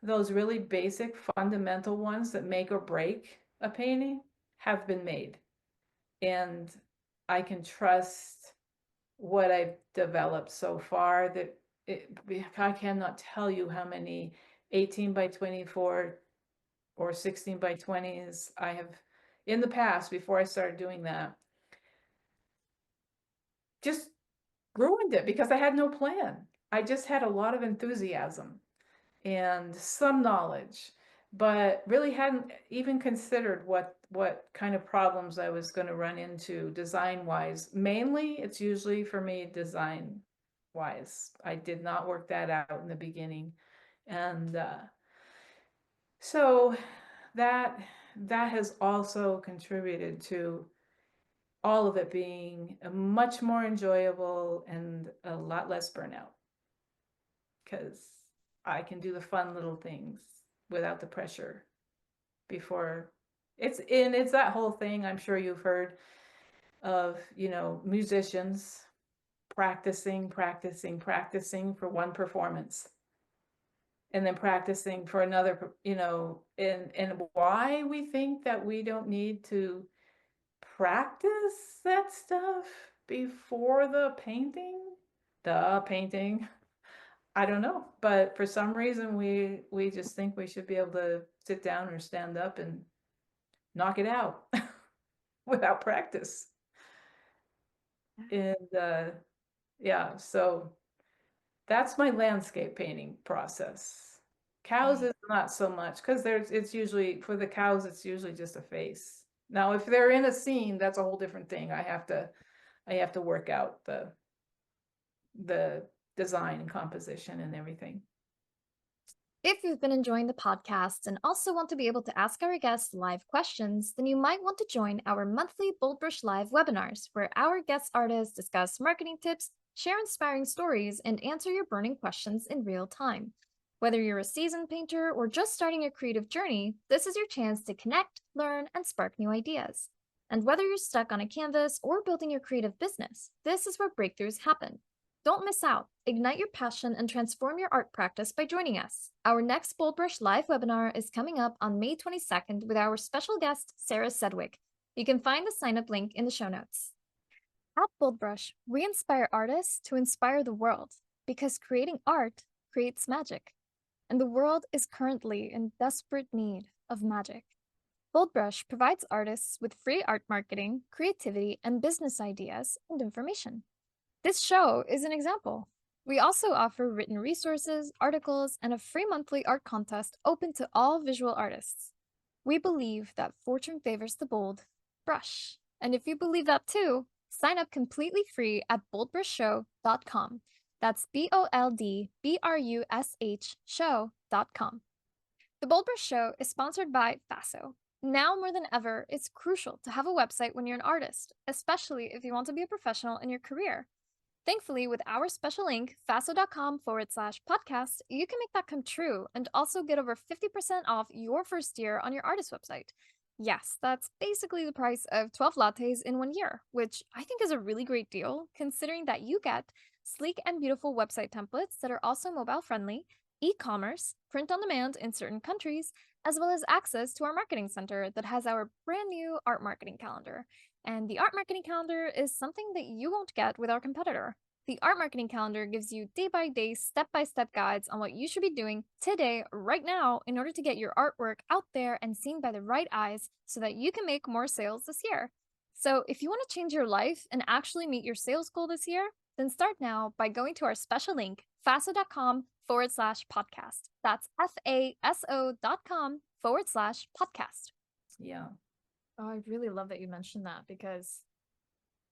those really basic fundamental ones that make or break a painting have been made. And I can trust what I've developed so far. That I cannot tell you how many 18 by 24 or 16 by 20s I have in the past, before I started doing that, just ruined it because I had no plan. I just had a lot of enthusiasm and some knowledge, but really hadn't even considered what kind of problems I was going to run into design wise. Mainly, it's usually for me design wise. I did not work that out in the beginning, and so that has also contributed to all of it being much more enjoyable and a lot less burnout, because I can do the fun little things without the pressure before it's that whole thing I'm sure you've heard of, musicians practicing for one performance and then practicing for another, and why we think that we don't need to practice that stuff before the painting. I don't know, but for some reason we just think we should be able to sit down or stand up and knock it out without practice. And yeah, so that's my landscape painting process. Cows is not so much, because it's usually for the cows, it's usually just a face. Now, if they're in a scene, that's a whole different thing. I have to work out the design and composition and everything. If you've been enjoying the podcast and also want to be able to ask our guests live questions, then you might want to join our monthly BoldBrush Live webinars, where our guest artists discuss marketing tips, share inspiring stories, and answer your burning questions in real time. Whether you're a seasoned painter or just starting your creative journey, this is your chance to connect, learn, and spark new ideas. And whether you're stuck on a canvas or building your creative business, this is where breakthroughs happen. Don't miss out. Ignite your passion and transform your art practice by joining us. Our next BoldBrush Live webinar is coming up on May 22nd with our special guest, Sarah Sedgwick. You can find the sign-up link in the show notes. At BoldBrush, we inspire artists to inspire the world, because creating art creates magic. And the world is currently in desperate need of magic. BoldBrush provides artists with free art marketing, creativity, and business ideas and information. This show is an example. We also offer written resources, articles, and a free monthly art contest open to all visual artists. We believe that fortune favors the bold brush. And if you believe that too, sign up completely free at boldbrushshow.com. That's BoldBrush show.com. The BoldBrush Show is sponsored by FASO. Now more than ever, it's crucial to have a website when you're an artist, especially if you want to be a professional in your career. Thankfully, with our special link, faso.com/podcast, you can make that come true and also get over 50% off your first year on your artist website. Yes, that's basically the price of 12 lattes in 1 year, which I think is a really great deal considering that you get sleek and beautiful website templates that are also mobile friendly, e commerce, print on demand in certain countries, as well as access to our marketing center that has our brand new art marketing calendar. And the art marketing calendar is something that you won't get with our competitor. The art marketing calendar gives you day by day, step by step guides on what you should be doing today, right now, in order to get your artwork out there and seen by the right eyes so that you can make more sales this year. So, if you want to change your life and actually meet your sales goal this year, then start now by going to our special link, faso.com/podcast. That's FASO.com/podcast. Yeah. Oh, I really love that you mentioned that because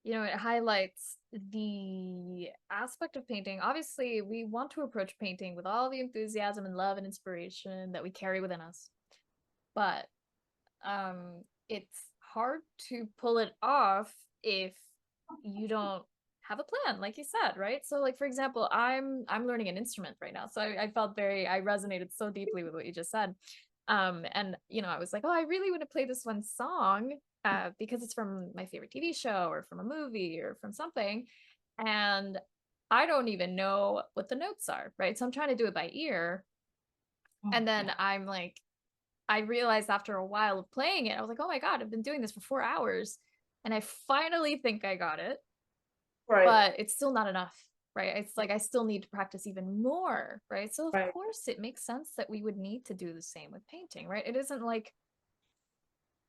it highlights the aspect of painting. Obviously, we want to approach painting with all the enthusiasm and love and inspiration that we carry within us. But it's hard to pull it off if you don't have a plan, like you said, right? So like for example, I'm learning an instrument right now. So I felt I resonated so deeply with what you just said. And I was like, oh, I really want to play this one song because it's from my favorite TV show or from a movie or from something. And I don't even know what the notes are, right? So I'm trying to do it by ear. Oh, And then yeah. I'm like, I realized after a while of playing it, I was like, oh my God, I've been doing this for 4 hours. And I finally think I got it, Right. but it's still not enough, right? It's like I still need to practice even more, right? So, of Right. course, it makes sense that we would need to do the same with painting, right? It isn't like,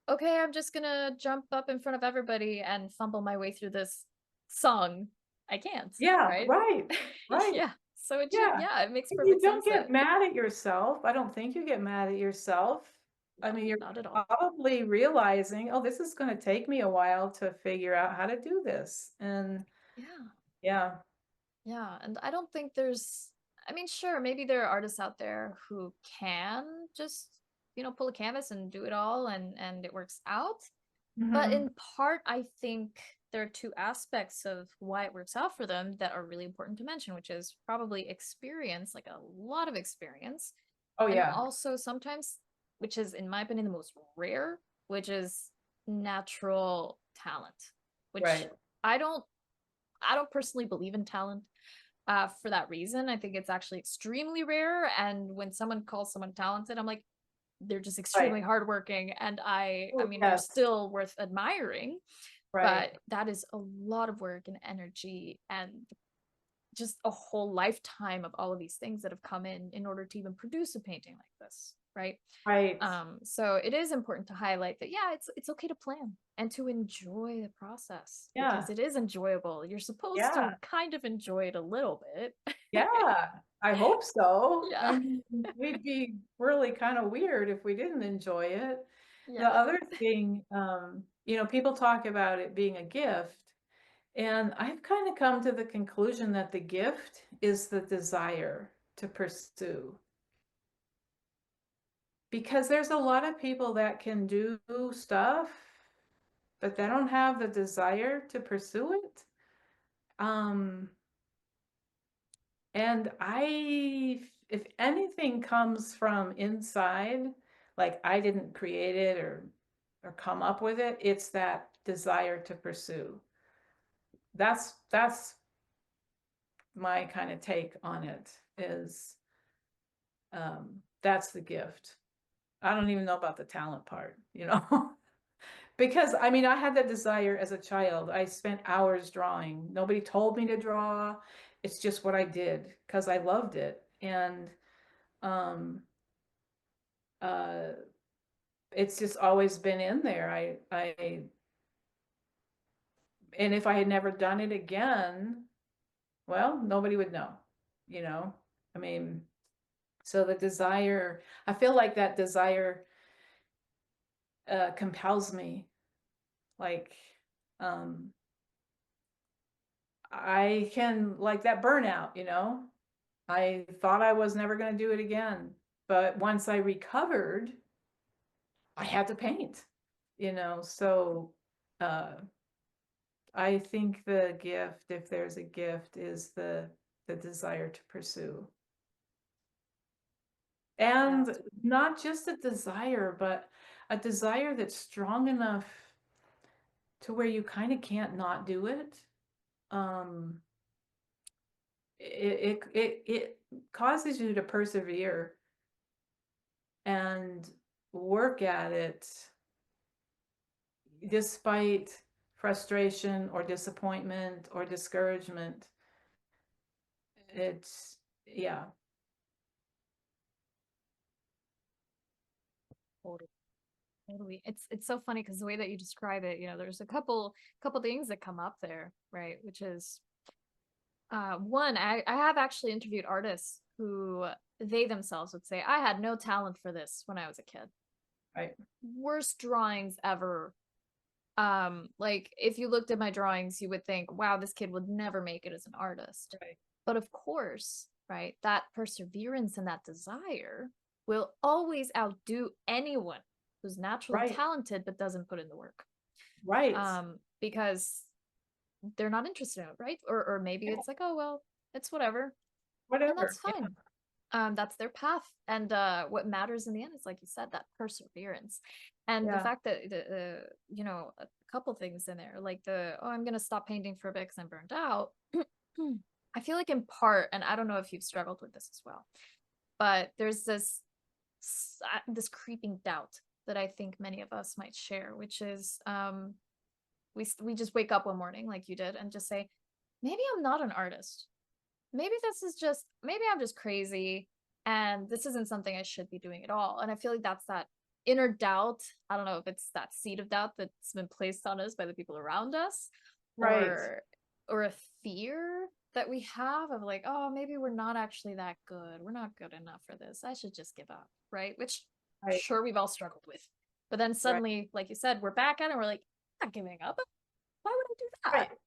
okay, I'm just gonna jump up in front of everybody and fumble my way through this song. I can't, Yeah, right? right. Right. Yeah. So it should, Yeah. yeah, it makes And you perfect don't sense get that mad at yourself. I don't think you get mad at yourself. I no, mean, you're not at all. probably realizing, "Oh, this is gonna take me a while to figure out how to do this." And Yeah. yeah. Yeah, and I don't think I mean, sure, maybe there are artists out there who can just, pull a canvas and do it all and it works out. But Mhm. in part, I think there are two aspects of why it works out for them that are really important to mention, which is probably experience, like a lot of experience, Oh, and yeah. also sometimes, which is in my opinion the most rare, which is natural talent, which Right. I don't I don't personally believe in talent for that reason. I think it's actually extremely rare. And when someone calls someone talented, I'm like, they're just Right. extremely hardworking. And I Oh, mean, they're yes. still worth admiring, Right. but that is a lot of work and energy and just a whole lifetime of all of these things that have come in order to even produce a painting like this, right? Right. So it is important to highlight that yeah, it's okay to plan and to enjoy the process because Yeah. it is enjoyable. You're supposed Yeah. to kind of enjoy it a little bit. Yeah. I hope so. I Yeah. mean, we'd be really kinda weird if we didn't enjoy it. The Yeah. other thing, people talk about it being a gift, and I've kinda come to the conclusion that the gift is the desire to pursue. Because there's a lot of people that can do stuff, but they don't have the desire to pursue it. Um, and if anything comes from inside, like I didn't create it or come up with it, it's that desire to pursue. That's my kind of take on it is that's the gift. I don't even know about the talent part. Because, I mean, I had that desire as a child. I spent hours drawing. Nobody told me to draw. It's just what I did because I loved it. And um, uh, it's just always been in there. And if I had never done it again, well, nobody would know, you know? I mean, so the desire, I feel like that desire compels me. Like, um, I can, like that burnout. I thought I was never gonna do it again, but once I recovered, I had to paint, so, uh, I think the gift, if there's a gift, is the desire to pursue. Yeah. And not just a desire, but a desire that's strong enough to where you kind of can't not do it. Um, it causes you to persevere and work at it despite frustration or disappointment or discouragement. It's, yeah. Totally. Totally. It's so funny because the way that you describe it, there's a couple things that come up there, right? Which is one, I have actually interviewed artists who they themselves would say, I had no talent for this when I was a kid. Right. Worst drawings ever. Like if you looked at my drawings, you would think, wow, this kid would never make it as an artist. Right. But of course, right, that perseverance and that desire will always outdo anyone who's naturally Right. talented but doesn't put in the work. Right. Because they're not interested in it, right? Or maybe Yeah. it's like, oh well, it's whatever. And Whatever. that's fine. That's their path. And what matters in the end is, like you said, that perseverance. And the Yeah. fact that a couple things in there, like I'm gonna stop painting for a bit because I'm burned out. I feel like in part, and I don't know if you've struggled with this as well, but there's this creeping doubt that I think many of us might share, which is we just wake up one morning like you did and just say, maybe I'm not an artist. Maybe I'm just crazy and this isn't something I should be doing at all. And I feel like that's that inner doubt. I don't know if it's that seed of doubt that's been placed on us by the people around us, Right. or a fear that we have of like, oh, maybe we're not actually that good. We're not good enough for this. I should just give up, right? Which Right. sure we've all struggled with. But then Right. suddenly, like you said, we're back at it and we're like, I'm not giving up. Why would I do Right. that?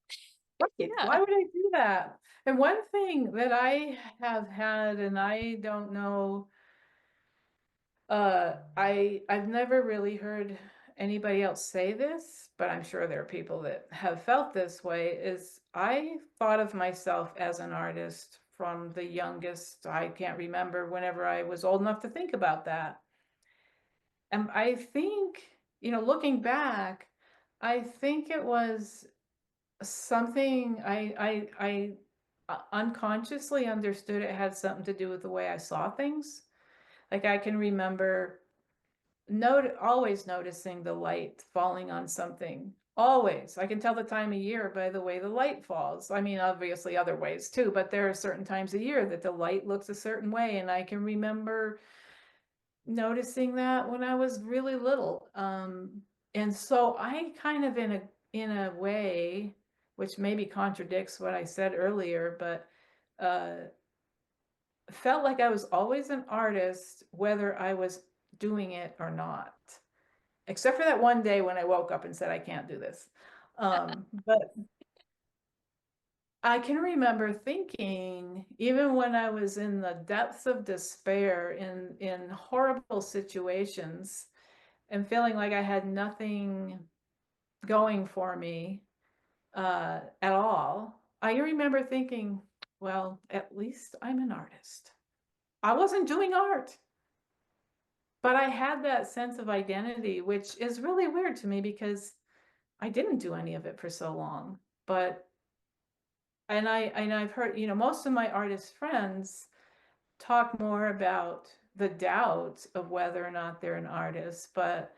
Right. Yeah. Why would I do that? And one thing that I have had, and I don't know, I've never really heard anybody else say this, but I'm sure there are people that have felt this way, is I thought of myself as an artist from the youngest, I can't remember, whenever I was old enough to think about that. And I think, looking back, I think it was something I unconsciously understood it had something to do with the way I saw things. Like I can remember always noticing the light falling on something. Always. I can tell the time of year by the way the light falls. I mean, obviously other ways too, but there are certain times of year that the light looks a certain way. And I can remember noticing that when I was really little. And so I kind of in a way, which maybe contradicts what I said earlier, but uh, felt like I was always an artist, whether I was doing it or not. Except for that one day when I woke up and said, I can't do this. But I can remember thinking, even when I was in the depths of despair in horrible situations and feeling like I had nothing going for me at all, I remember thinking, well, at least I'm an artist. I wasn't doing art, but I had that sense of identity, which is really weird to me because I didn't do any of it for so long. But I've heard, most of my artist friends talk more about the doubt of whether or not they're an artist, but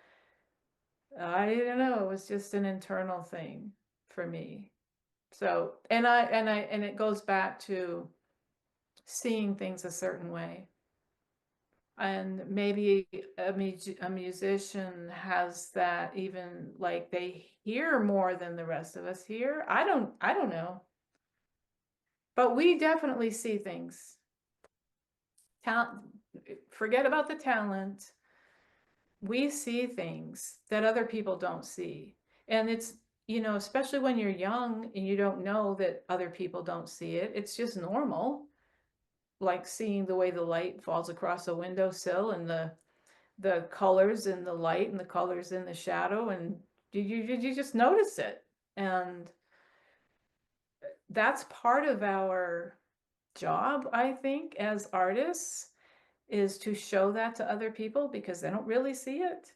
I don't know, it was just an internal thing for me. So, and it goes back to seeing things a certain way. And maybe a musician has that, even like they hear more than the rest of us hear. I don't know. But we definitely see things. Talent, forget about the talent. We see things that other people don't see. And it's, especially when you're young and you don't know that other people don't see it, it's just normal. Like seeing the way the light falls across a windowsill and the colors in the light and the colors in the shadow, and you just notice it. And that's part of our job, I think, as artists, is to show that to other people because they don't really see it.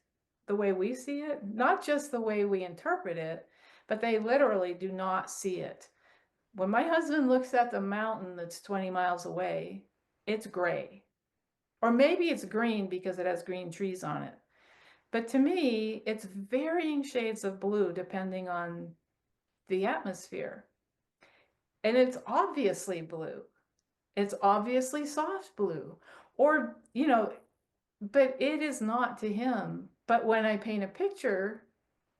the way we see it, not just the way we interpret it, but they literally do not see it. When my husband looks at the mountain that's 20 miles away, it's gray. Or maybe it's green because it has green trees on it. But to me, it's varying shades of blue depending on the atmosphere. And it's obviously blue. It's obviously soft blue. Or, but it is not to him. But when I paint a picture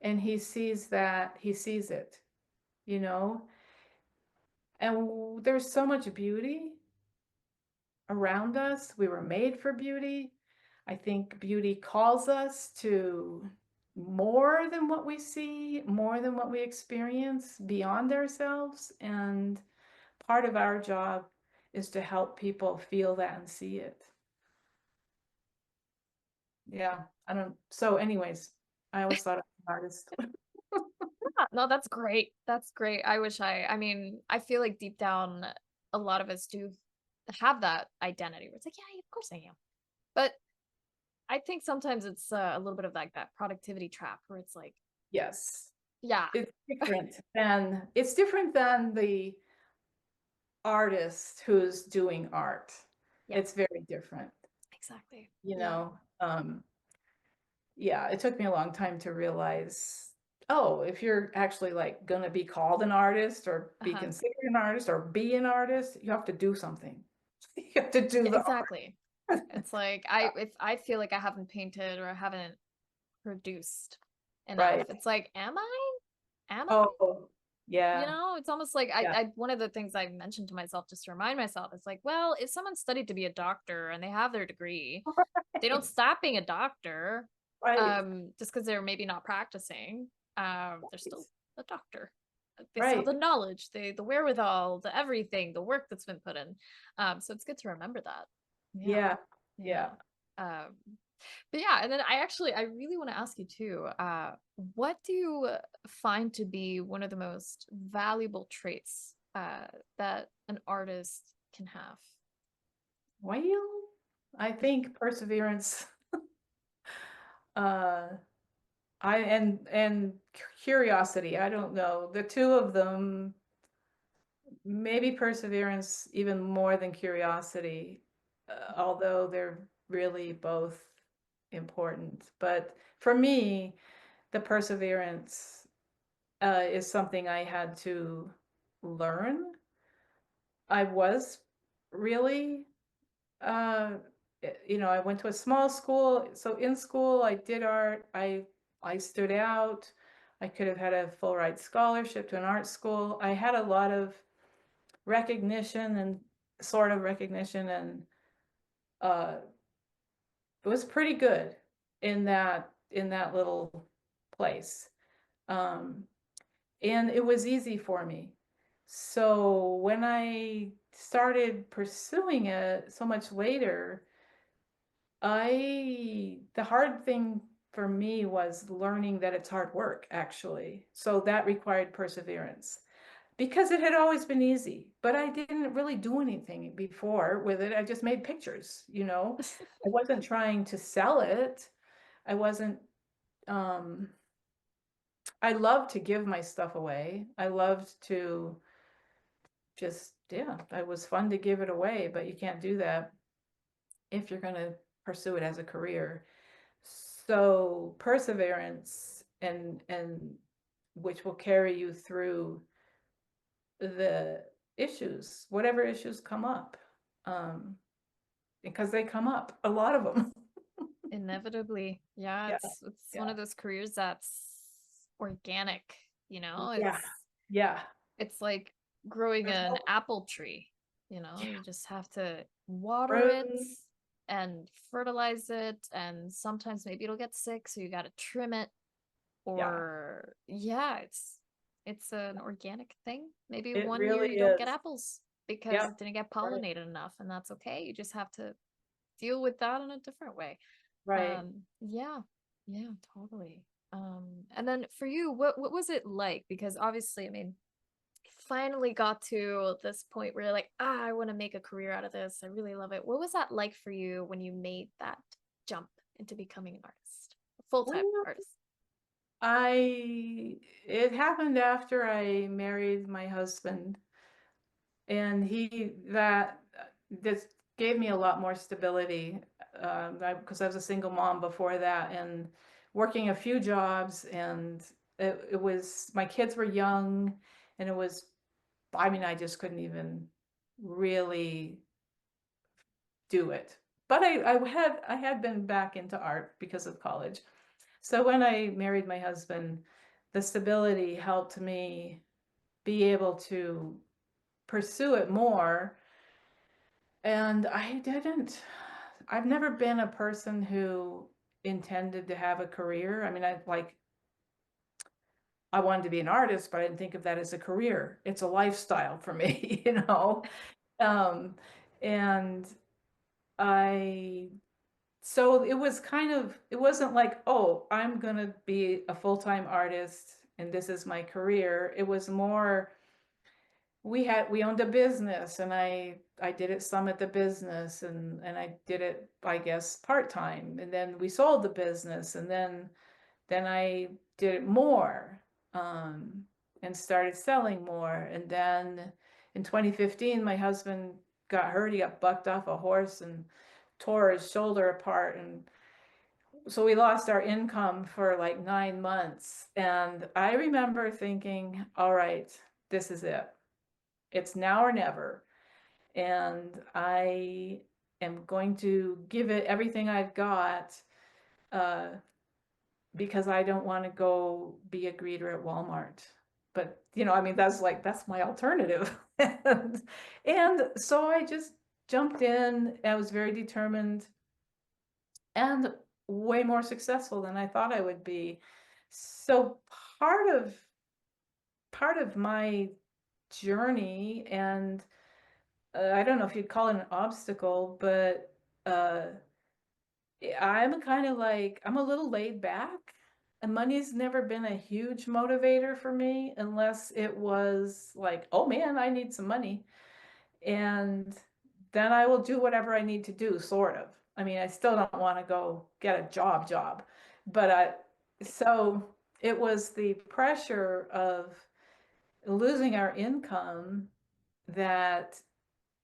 and he sees that, he sees it, you know? And there's so much beauty around us. We were made for beauty. I think beauty calls us to more than what we see, more than what we experience, beyond ourselves. And part of our job is to help people feel that and see it. Yeah, I don't. So, anyways, I always thought I was an artist. Yeah, no, that's great. That's great. I mean, I feel like deep down, a lot of us do have that identity where it's like, yeah, of course I am. But I think sometimes it's a little bit of like that productivity trap where it's like, Yes, yeah, it's different than the artist who's doing art. yeah, It's very different, exactly. you Yeah. know. Yeah, it took me a long time to realize, oh, if you're actually like gonna be called an artist or be Uh-huh. considered an artist or be an artist, you have to do something. You have to do Yeah, the art. exactly. It's like if I feel like I haven't painted or I haven't produced enough, Right. it's like, am I? Am I? Oh, You yeah, know, it's almost like yeah. I one of the things I mentioned to myself just to remind myself is like, well, if someone studied to be a doctor and they have their degree, they don't stop being a doctor Right, just because they're maybe not practicing. They're still a doctor. They still have right. the knowledge, the wherewithal, the everything, the work that's been put in. So it's good to remember that. Yeah. Yeah, Yeah. yeah. Um, but yeah, and then I really want to ask you too, what do you find to be one of the most valuable traits that an artist can have? Well, I think perseverance, uh, and curiosity. I don't know. The two of them, maybe perseverance even more than curiosity, although they're really both important. But for me, the perseverance is something I had to learn. I was really, uh, I went to a small school. So in school, I did art. I stood out. I could have had a full ride scholarship to an art school. I had a lot of recognition and sort of recognition, and uh, it was pretty good in that little place. Um, and it was easy for me. So when I started pursuing it so much later, the hard thing for me was learning that it's hard work, actually. So that required perseverance because it had always been easy, but I didn't really do anything before with it. I just made pictures, I wasn't trying to sell it. I wasn't, um, I loved to give my stuff away. I loved to just, yeah, it was fun to give it away, but you can't do that if you're going to pursue it as a career. So perseverance and which will carry you through the issues, whatever issues come up, um, because they come up, a lot of them. Inevitably. Yeah, Yeah, it's one yeah, of those careers that's organic, you know? yeah, yeah. It's like growing There's an no, apple tree, you know? You yeah, just have to water it prune, and fertilize it, and sometimes maybe it'll get sick, so you got to trim it. yeah. Or yeah, it's an organic thing. Maybe It one year really you don't get is. apples because Yep. it didn't get Right. pollinated enough, and that's okay. You just have to deal with that in a different way. Right. Yeah, yeah, totally. And then for you, what was it like? Because obviously, I mean, finally got to this point where you're like, I want to make a career out of this. I really love it. What was that like for you when you made that jump into becoming an artist? full-time Well, artist? it happened after I married my husband, and this gave me a lot more stability, because I was a single mom before that and working a few jobs, and it was, my kids were young, and it was, I mean, I just couldn't even really do it. But I had been back into art because of college. So when I married my husband, the stability helped me be able to pursue it more. And I've never been a person who intended to have a career. I mean, I wanted to be an artist, but I didn't think of that as a career. It's a lifestyle for me, you know? Um, and I So it was kind of, it wasn't like, oh, I'm gonna be a full-time artist and this is my career. It was more, we owned a business, and I did it some at the business, and I did it, I guess, part-time. And then we sold the business, and then I did it more, um, and started selling more. And then in 2015, my husband got hurt. He got bucked off a horse and tore his shoulder apart, and so we lost our income for like 9 months. And I remember thinking, all right, this is it. It's now or never. And I am going to give it everything I've got, uh, because I don't want to go be a greeter at Walmart. But, I mean, that's my alternative. And so I just jumped in. I was very determined, and way more successful than I thought I would be. So part of part of my journey, and I don't know if you'd call it an obstacle, but uh, I'm kind of like, I'm a little laid back, and money's never been a huge motivator for me unless it was like, oh man, I need some money. And then I will do whatever I need to do, sort of. I mean, I still don't want to go get a job, but so it was the pressure of losing our income that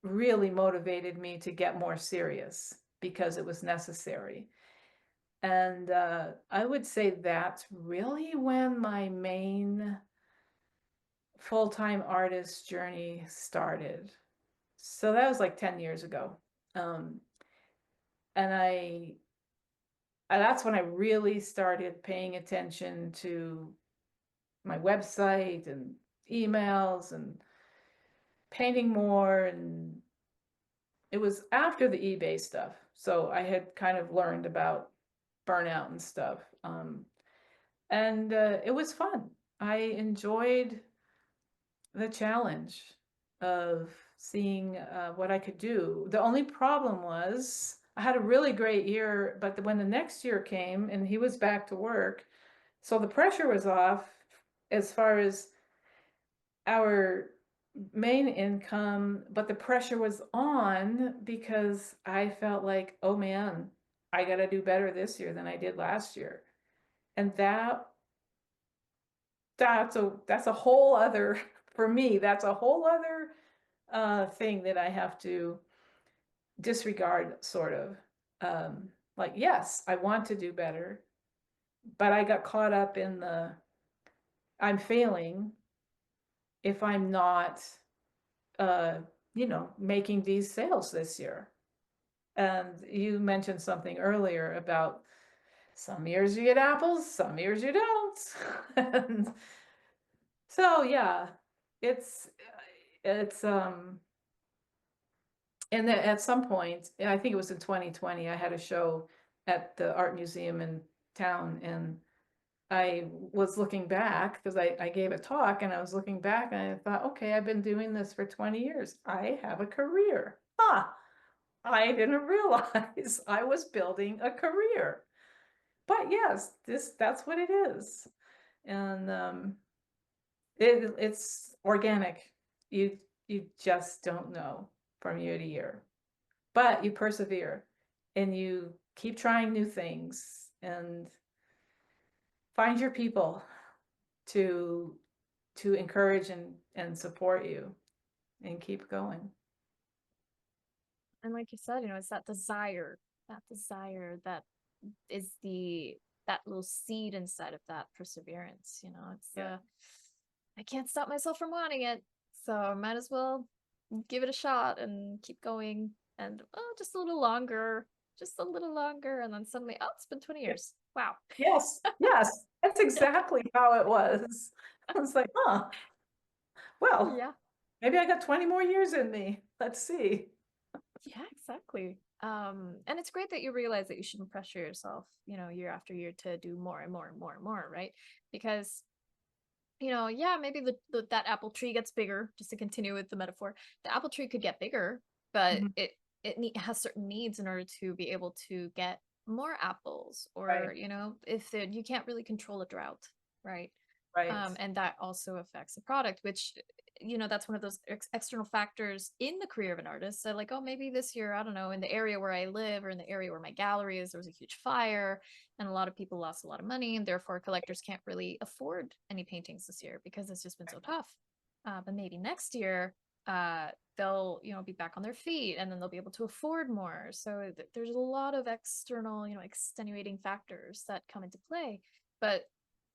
really motivated me to get more serious, because it was necessary. And I would say that's really when my main full-time artist journey started. So that was like 10 years ago. Um, and that's when I really started paying attention to my website and emails and painting more. And it was after the eBay stuff. So I had kind of learned about burnout and stuff. And it was fun. I enjoyed the challenge of seeing what I could do. The only problem was I had a really great year, but when the next year came and he was back to work, so the pressure was off as far as our main income, but the pressure was on because I felt like, oh man, I got to do better this year than I did last year. And that's a whole other, for me, that's a whole other thing that I have to disregard, sort of. Like, yes, I want to do better, but I got caught up in I'm failing if I'm not, uh, making these sales this year. And you mentioned something earlier about some years you get apples, some years you don't. And so, yeah, it's, and then at some point, I think it was in 2020, I had a show at the art museum in town, and I was looking back because I gave a talk, and I was looking back, and I thought, okay, I've been doing this for 20 years. I have a career. I didn't realize I was building a career. But yes, that's what it is. And it's organic. You just don't know from year to year. But you persevere, and you keep trying new things, and find your people to encourage and support you and keep going. And like you said, it's that desire that is that little seed inside of that perseverance. It's Yeah. I can't stop myself from wanting it, so I might as well give it a shot and keep going. And just a little longer, and then suddenly, oh, it's been 20 Yeah. years. Wow. Yes. Yes. That's exactly how it was. I was like, huh, well, Yeah. maybe I got 20 more years in me. Let's see. Yeah, exactly. And it's great that you realize that you shouldn't pressure yourself, year after year to do more and more and more and more, right? Because yeah, maybe that apple tree gets bigger, just to continue with the metaphor. The apple tree could get bigger, but Mhm. has certain needs in order to be able to get more apples, Right. or if you can't really control a drought, right? Right. And that also affects the product, which that's one of those external factors in the career of an artist. So like, oh, maybe this year, I don't know, in the area where I live or in the area where my gallery is, there was a huge fire and a lot of people lost a lot of money, and therefore collectors can't really afford any paintings this year because it's just been so tough. But maybe next year, they'll be back on their feet, and then they'll be able to afford more. So there's a lot of external extenuating factors that come into play. But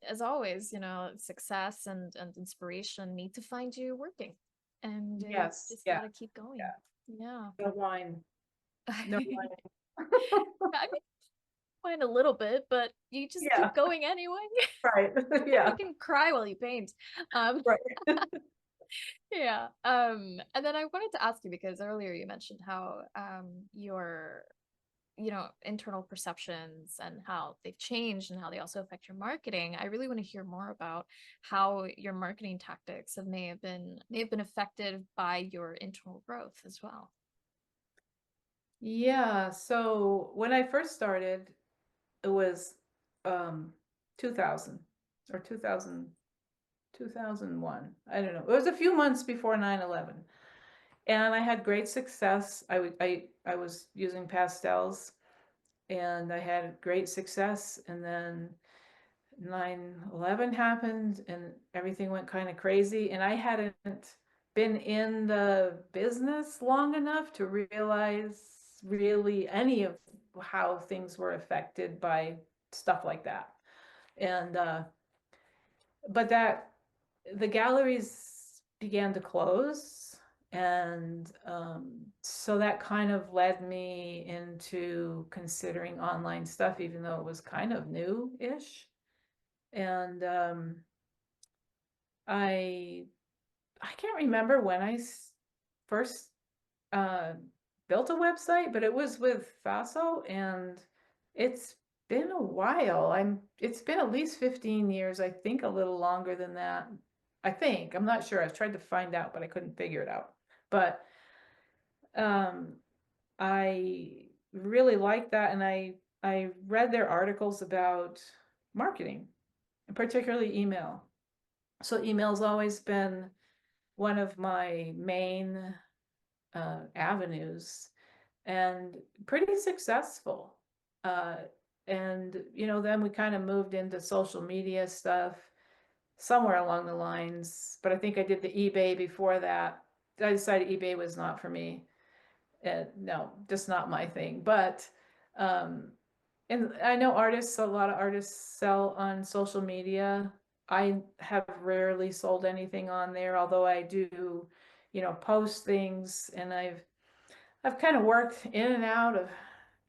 as always, success and inspiration need to find you working, and you Yes. just Yeah. got to keep going. Yeah. Yeah. No whine. No I whining. mean, mind a little bit, but you just Yeah. keep going anyway. Right. You Yeah. can cry while you paint. Um, Right. yeah. And then I wanted to ask you, because earlier you mentioned how your internal perceptions and how they've changed and how they also affect your marketing. I really want to hear more about how your marketing tactics may have been affected by your internal growth as well. Yeah. So when I first started, it was um 2000 or 2001. I don't know. It was a few months before 9/11. And I had great success. I was using pastels and I had great success, and then 9/11 happened and everything went kind of crazy, and I hadn't been in the business long enough to realize really any of how things were affected by stuff like that. And but that the galleries began to close, and so that kind of led me into considering online stuff, even though it was kind of new-ish. And I I can't remember when first uh, built a website, but it was with FASO, and it's been a while. It's been at least 15 years, I think a little longer than that. I think, I'm not sure. I've tried to find out, but I couldn't figure it out. But um, I really like that, and I read their articles about marketing, and particularly email. So email's always been one of my main avenues, and pretty successful. Uh, and then we kind of moved into social media stuff somewhere along the lines, but I think I did the eBay before that. I decided eBay was not for me. No, just not my thing. But um, and I know a lot of artists sell on social media. I have rarely sold anything on there, although I do, post things, and I've kind of worked in and out of,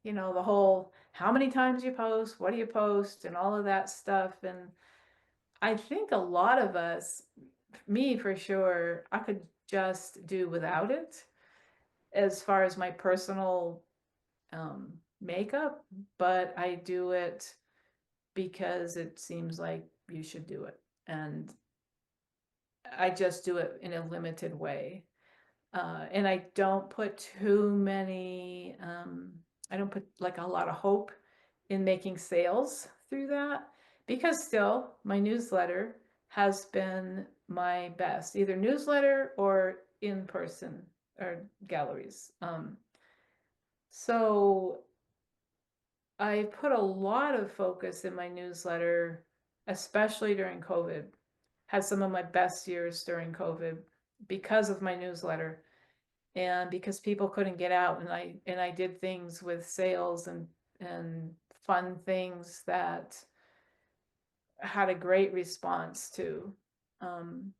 the whole how many times you post, what do you post, and all of that stuff. And I think a lot of us, me for sure, I could just do without it as far as my personal makeup, but I do it because it seems like you should do it. And I just do it in a limited way. And I don't put too many, I don't put like a lot of hope in making sales through that, because still my newsletter has been my best, either newsletter or in person or galleries. So I put a lot of focus in my newsletter especially during COVID. Had some of my best years during COVID because of my newsletter and because people couldn't get out, and I did things with sales and fun things that had a great response to. Um,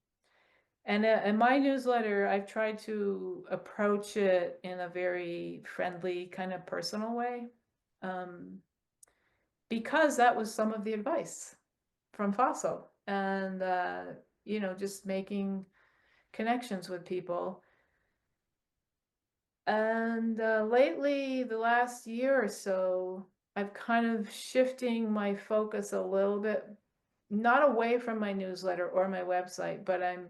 and in my newsletter, I've tried to approach it in a very friendly, kind of personal way, um, because that was some of the advice from FASO, and just making connections with people. And lately, the last year or so, I've kind of shifting my focus a little bit, not away from my newsletter or my website, but I'm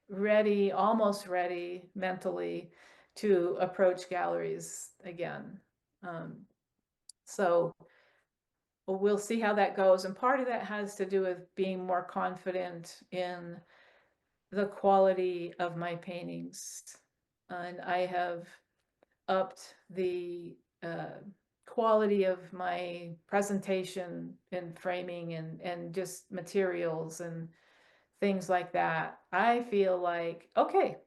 ready, almost ready mentally to approach galleries again. Um, so we'll see how that goes. And part of that has to do with being more confident in the quality of my paintings. And I have upped the quality of my presentation and framing and just materials and things like that. I feel like, okay,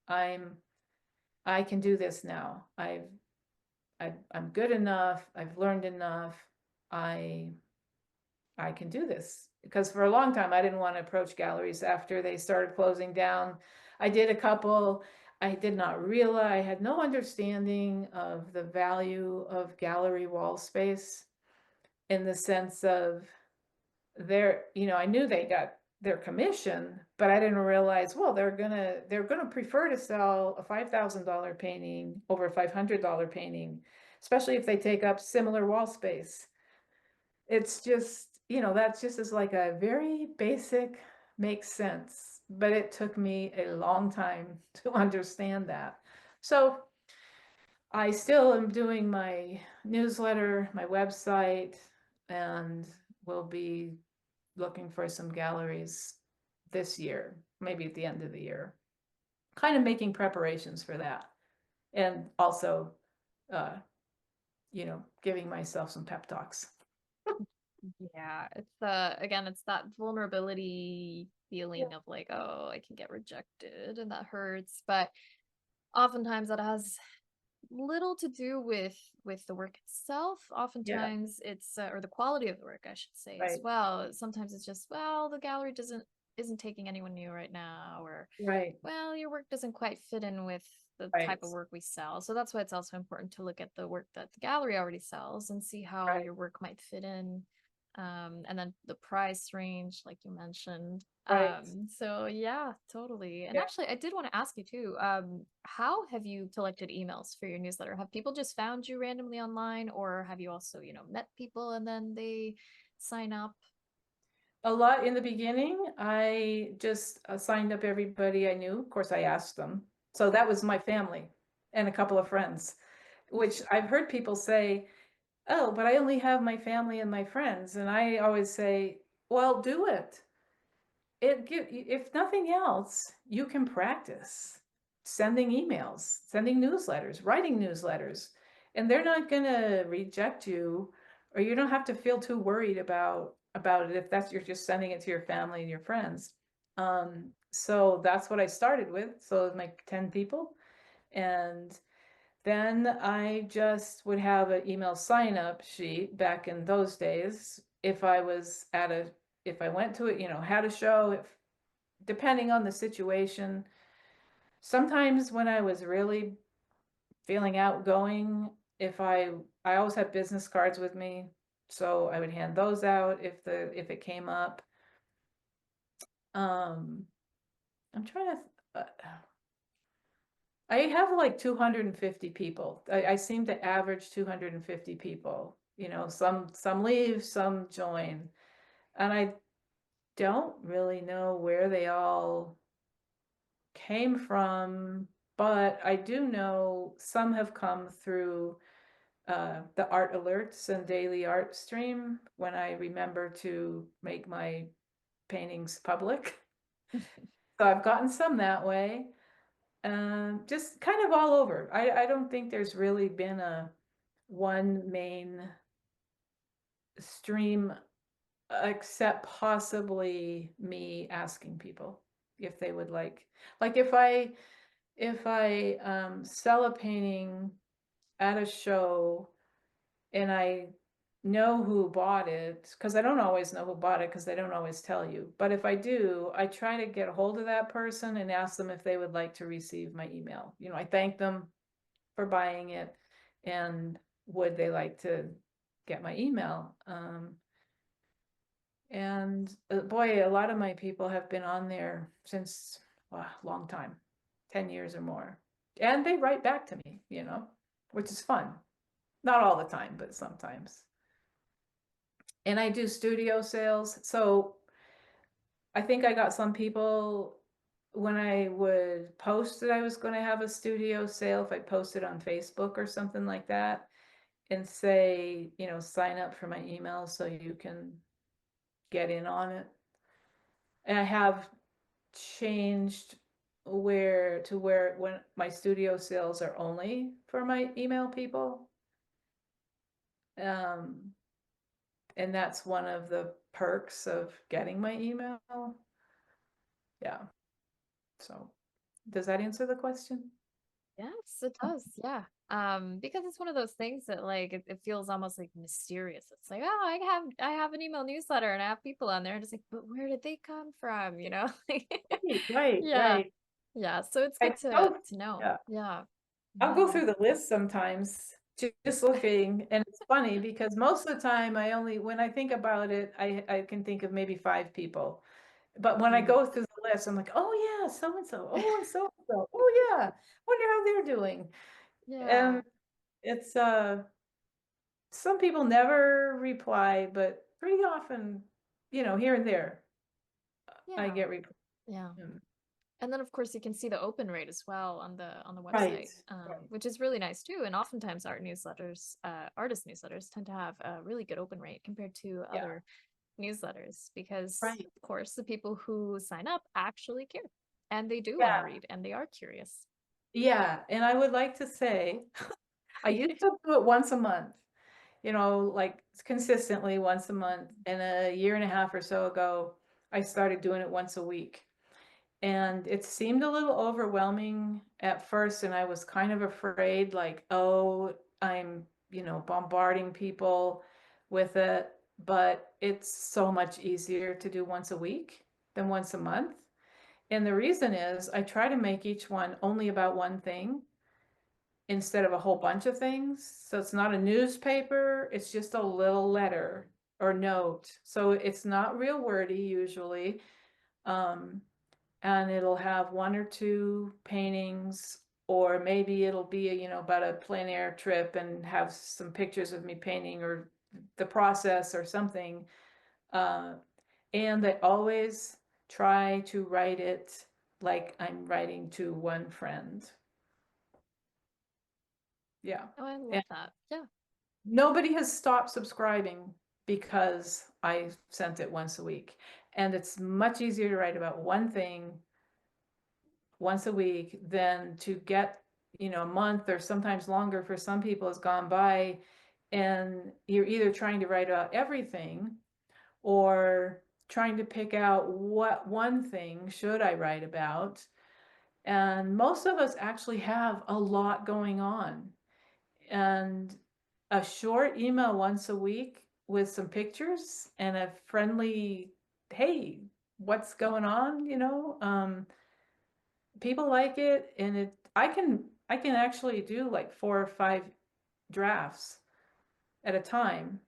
I can do this now. I'm good enough. I've learned enough. I I can do this. Because for a long time, I didn't want to approach galleries after they started closing down. I did a couple. I did not realize, I had no understanding of the value of gallery wall space in the sense of I knew they got their commission, but I didn't realize, well, they're gonna prefer to sell a $5,000 painting over a $500 painting, especially if they take up similar wall space. It's just, that's just is like a very basic, makes sense, but it took me a long time to understand that. So I still am doing my newsletter, my website, and will be looking for some galleries this year, maybe at the end of the year, kind of making preparations for that. And also, uh, giving myself some pep talks. Yeah, it's again, it's that vulnerability Yeah. feeling of like, oh, I can get rejected and that hurts. But oftentimes that has little to do with the work itself. Yeah, Oftentimes it's or the quality of the work, I should say, as right, well. Sometimes it's just, well, the gallery doesn't isn't taking anyone new right now, or right, well, your work doesn't quite fit in with the type right, of work we sell. So that's why it's also important to look at the work that the gallery already sells and see how right, your work might fit in. And then the price range, like you mentioned. right. So yeah, totally. And Yeah. actually, I did want to ask you too, how have you collected emails for your newsletter? Have people just found you randomly online, or have you also, met people and then they sign up? A lot in the beginning, I just signed up everybody I knew. Of course, I asked them. So that was my family and a couple of friends, which I've heard people say, oh, but I only have my family and my friends. And I always say, well, do it. If nothing else, you can practice sending emails, sending newsletters, writing newsletters, and they're not going to reject you, or you don't have to feel too worried about it if that's you're just sending it to your family and your friends. So that's what I started with. So it was like 10 people, and then I just would have an email sign up sheet back in those days. If I went to it, had a show, if depending on the situation. Sometimes when I was really feeling outgoing, if I always had business cards with me, so I would hand those out if it came up. Um, I'm trying to. I have like 250 people. I seem to average 250 people. Some leave, some join, and I don't really know where they all came from, but I do know some have come through the art alerts and daily art stream when I remember to make my paintings public. So I've gotten some that way. Just kind of all over. I don't think there's really been a one main stream except possibly me asking people if they would like if I sell a painting at a show and I know who bought it, because I don't always know who bought it because they don't always tell you. But if I do, I try to get a hold of that person and ask them if they would like to receive my email. You know, I thank them for buying it and would they like to get my email? And boy, a lot of my people have been on there since a long time, 10 years or more. And they write back to me, you know, which is fun. Not all the time, but sometimes. And I do studio sales. So I think I got some people when I would post that I was going to have a studio sale, if I posted on Facebook or something like that, and say, you know, sign up for my email so you can get in on it. And I have changed where when my studio sales are only for my email people. Um, and that's one of the perks of getting my email. Yeah. So does that answer the question? Yes, it does. Yeah. Because it's one of those things that like it feels almost like mysterious. It's like, oh, I have an email newsletter and I have people on there. And it's like, but where did they come from? You know? Right, Yeah. right. Yeah. So it's I good to go, know. yeah, Yeah. I'll go Yeah. through the list sometimes, just looking, and it's funny because most of the time when I think about it, I can think of maybe 5 people. But when I Mm. go through the list, I'm like, oh yeah, so and so, oh and so and so, oh yeah, wonder how they're doing. Yeah. And it's some people never reply, but pretty often, you know, here and there, I Yeah. get reply. Yeah. And then of course you can see the open rate as well on the Right, website, right. which is really nice too. And oftentimes artist newsletters tend to have a really good open rate compared to Yeah, other newsletters because right. of course the people who sign up actually care and they do want to Yeah, read and they are curious. yeah. And I would like to say, I used to do it once a month, you know, like consistently once a month. And a year and a half or so ago, I started doing it once a week. And it seemed a little overwhelming at first, and I was kind of afraid, like, oh, I'm, you know, bombarding people with it. But it's so much easier to do once a week than once a month. And the reason is I try to make each one only about one thing instead of a whole bunch of things. So it's not a newspaper, it's just a little letter or note. So it's not real wordy usually. Um, and it'll have 1 or 2 paintings, or maybe it'll be, you know, about a plein air trip and have some pictures of me painting or the process or something. Uh, and I always try to write it like I'm writing to one friend. Yeah. Oh, I love And that. Yeah. nobody has stopped subscribing because I sent it once a week. And it's much easier to write about one thing once a week than to get, you know, a month or sometimes longer for some people has gone by, and you're either trying to write about everything or trying to pick out what one thing should I write about. And most of us actually have a lot going on. And a short email once a week with some pictures and a friendly, hey, what's going on, you know, people like it. And I can actually do like 4 or 5 drafts at a time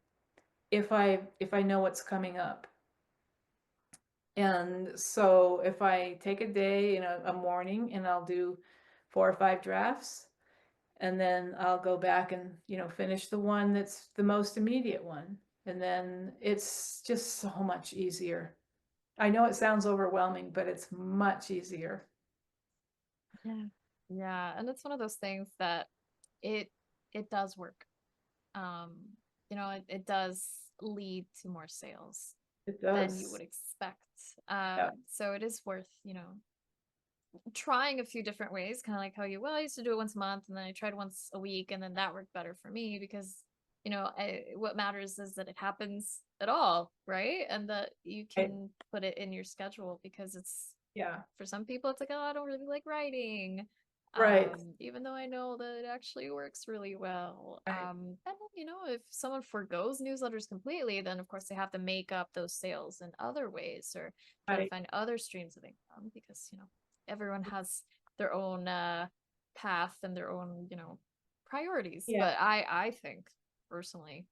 if I know what's coming up. And so if I take a day in a morning and I'll do 4 or 5 drafts, and then I'll go back and, you know, finish the one that's the most immediate one. And then it's just so much easier. I know it sounds overwhelming, but it's much easier. Yeah. Yeah. And it's one of those things that it it does work. Um, it does lead to more sales It than you would does. expect. Yeah. So it is worth, trying a few different ways, kind of like how I used to do it once a month and then I tried once a week and then that worked better for me because, what matters is that it happens at all, right? And that you Right. can put it in your schedule because it's Yeah. for some people it's like, oh, I don't really like writing. Right. Even though I know that it actually works really well. Right. And you know, if someone forgoes newsletters completely, then of course they have to make up those sales in other ways or try to Right. find other streams of income because, you know, everyone has their own path and their own, you know, priorities. Yeah. But I think personally,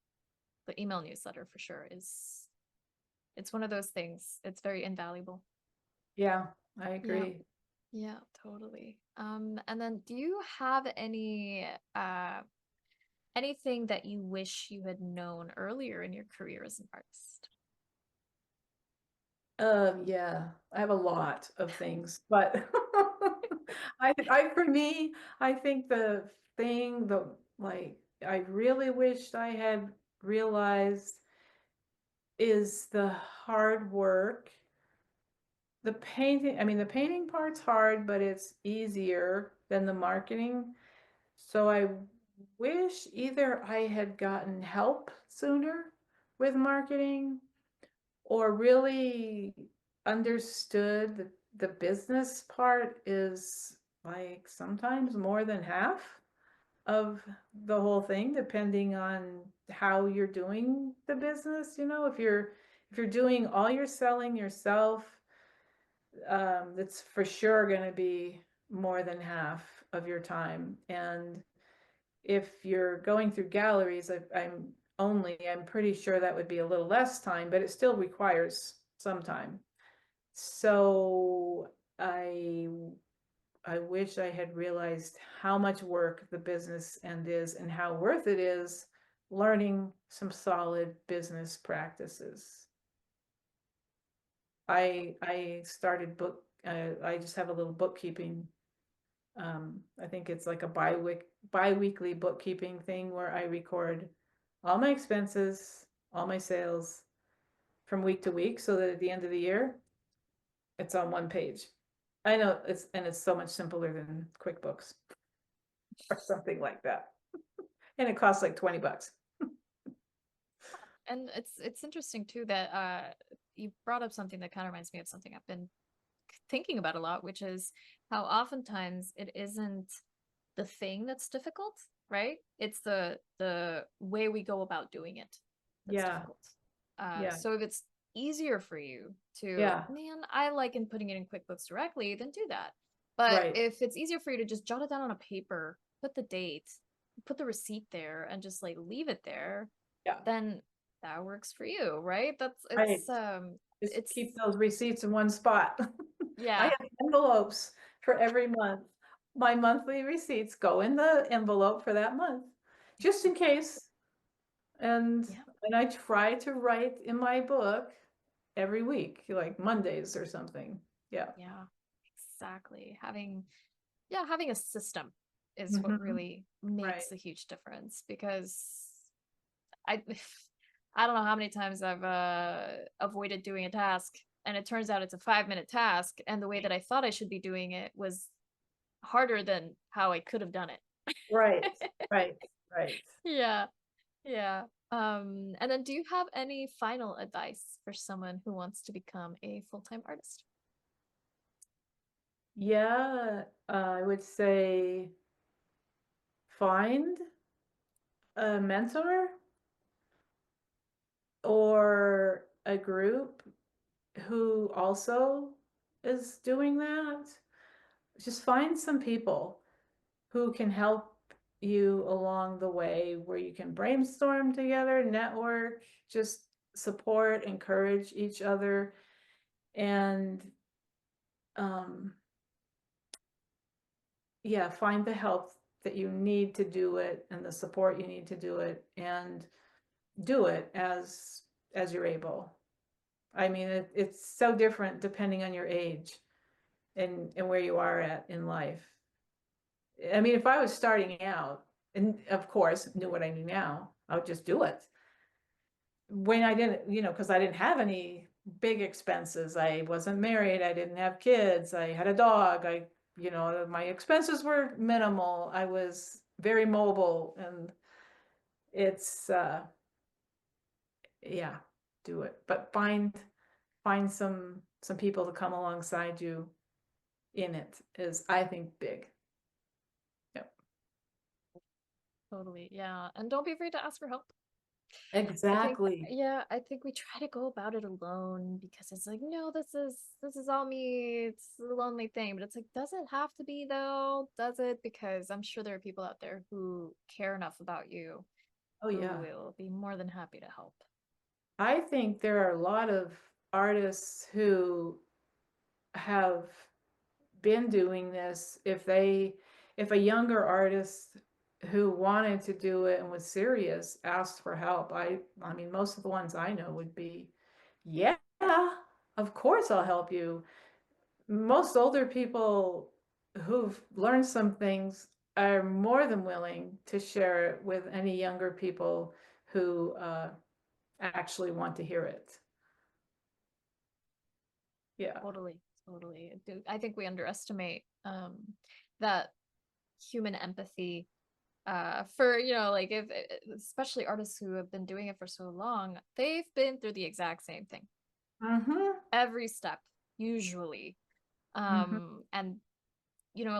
the email newsletter for sure is it's one of those things. It's very invaluable. Yeah. I Yeah. agree. Yeah, totally. And then do you have anything that you wish you had known earlier in your career as an artist? Yeah, I have a lot of things, but for me, I think the thing that like I really wished I had realized is the hard work. The painting, I mean, the painting part's hard, but it's easier than the marketing. So I wish either I had gotten help sooner with marketing or really understood that the business part is like sometimes more than half of the whole thing, depending on how you're doing the business. You know, if you're doing all your selling yourself, that's for sure going to be more than half of your time. And if you're going through galleries, I'm pretty sure that would be a little less time, but it still requires some time. So I wish I had realized how much work the business end is and how worth it is learning some solid business practices. I started I just have a little bookkeeping. I think it's like a bi-weekly bookkeeping thing where I record all my expenses, all my sales from week to week so that at the end of the year, it's on one page. I know it's so much simpler than QuickBooks or something like that. And it costs like $20. And it's interesting too that you brought up something that kind of reminds me of something I've been thinking about a lot, which is how oftentimes it isn't the thing that's difficult, right? It's the way we go about doing it that's Yeah, difficult. yeah, So if it's easier for you to, yeah, man, I like in putting it in QuickBooks directly, then do that. But right. if it's easier for you to just jot it down on a paper, put the date, put the receipt there, and just like leave it there, Yeah, then that works for you, right? That's right. Just it's keep those receipts in one spot. I yeah. have envelopes for every month. My monthly receipts go in the envelope for that month, just in case. And Yeah. and I try to write in my book every week, like Mondays or something. Yeah. Yeah, exactly. Having a system is what Hmm. really Right. makes a huge difference because I I don't know how many times I've avoided doing a task and it turns out it's a 5-minute task and the way that I thought I should be doing it was harder than how I could have done Right. it. Right. Right. Yeah. Yeah. And then do you have any final advice for someone who wants to become a full-time artist? Yeah, I would say find a mentor or a group who also is doing that. Just find some people who can help you along the way where you can brainstorm together, network, just support, encourage each other, and um, yeah, find the help that you need to do it and the support you need to do it and do it as you're able. I mean, it's so different depending on your age and where you are at in life. I mean, if I was starting out and of course knew what I knew now, I would just do it. When I didn't, because I didn't have any big expenses. I wasn't married, I didn't have kids, I had a dog, my expenses were minimal. I was very mobile and it's yeah. do it. But find some people to come alongside you in it is, I think, big. Yep. Totally. Yeah. And don't be afraid to ask for help. Exactly. I think we try to go about it alone because it's like, no, this is all me. It's a lonely thing. But it's like, does it have to be though? Does it? Because I'm sure there are people out there who care enough about you Oh who yeah. will be more than happy to help. I think there are a lot of artists who have been doing this. If a younger artist who wanted to do it and was serious asked for help, I mean, most of the ones I know would be, yeah, of course I'll help you. Most older people who've learned some things are more than willing to share it with any younger people who actually want to hear it. Yeah. Totally, totally. I think we underestimate that human empathy for like if especially artists who have been doing it for so long, they've been through the exact same thing Mm-hmm. every step usually. Mm-hmm. And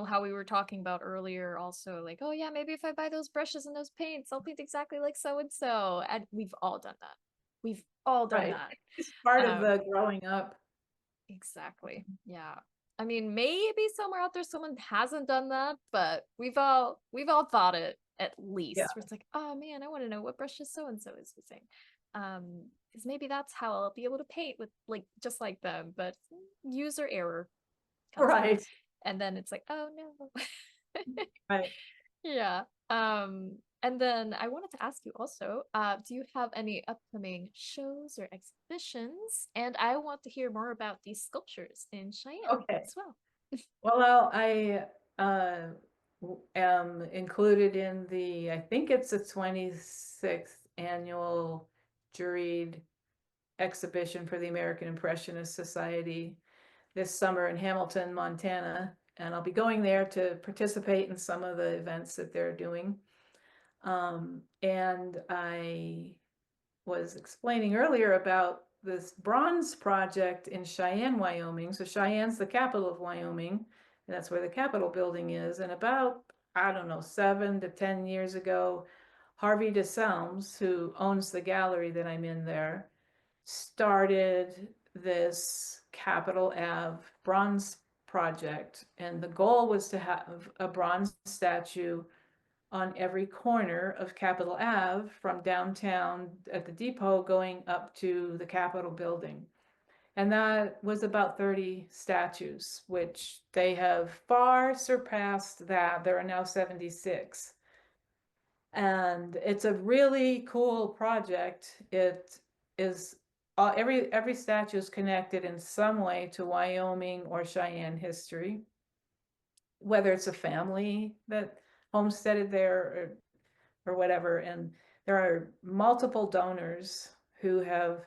how we were talking about earlier also, like, oh yeah, maybe if I buy those brushes and those paints, I'll paint exactly like so and so. And we've all done that. We've all done Right. that. It's part of um the growing up. exactly, yeah. I mean, maybe somewhere out there someone hasn't done that, but we've all thought it at Yeah. least, where it's like, oh man, I want to know what brushes so and so is using. Because maybe that's how I'll be able to paint with like just like them, but user error comes in. Right. And then it's like, oh no. Right. Yeah. And then I wanted to ask you also, do you have any upcoming shows or exhibitions? And I want to hear more about these sculptures in Cheyenne Okay. as well. Well, I am included in I think it's the 26th annual juried exhibition for the American Impressionist Society this summer in Hamilton, Montana. And I'll be going there to participate in some of the events that they're doing. And I was explaining earlier about this bronze project in Cheyenne, Wyoming. So Cheyenne's the capital of Wyoming, and that's where the Capitol building is. And about, I don't know, 7 to 10 years ago, Harvey DeSelms, who owns the gallery that I'm in there, started this Capitol Ave bronze project. And the goal was to have a bronze statue on every corner of Capitol Ave from downtown at the depot going up to the Capitol building. And that was about 30 statues, which they have far surpassed that. There are now 76. And it's a really cool project. It is every statue is connected in some way to Wyoming or Cheyenne history, whether it's a family that homesteaded there or whatever. And there are multiple donors who have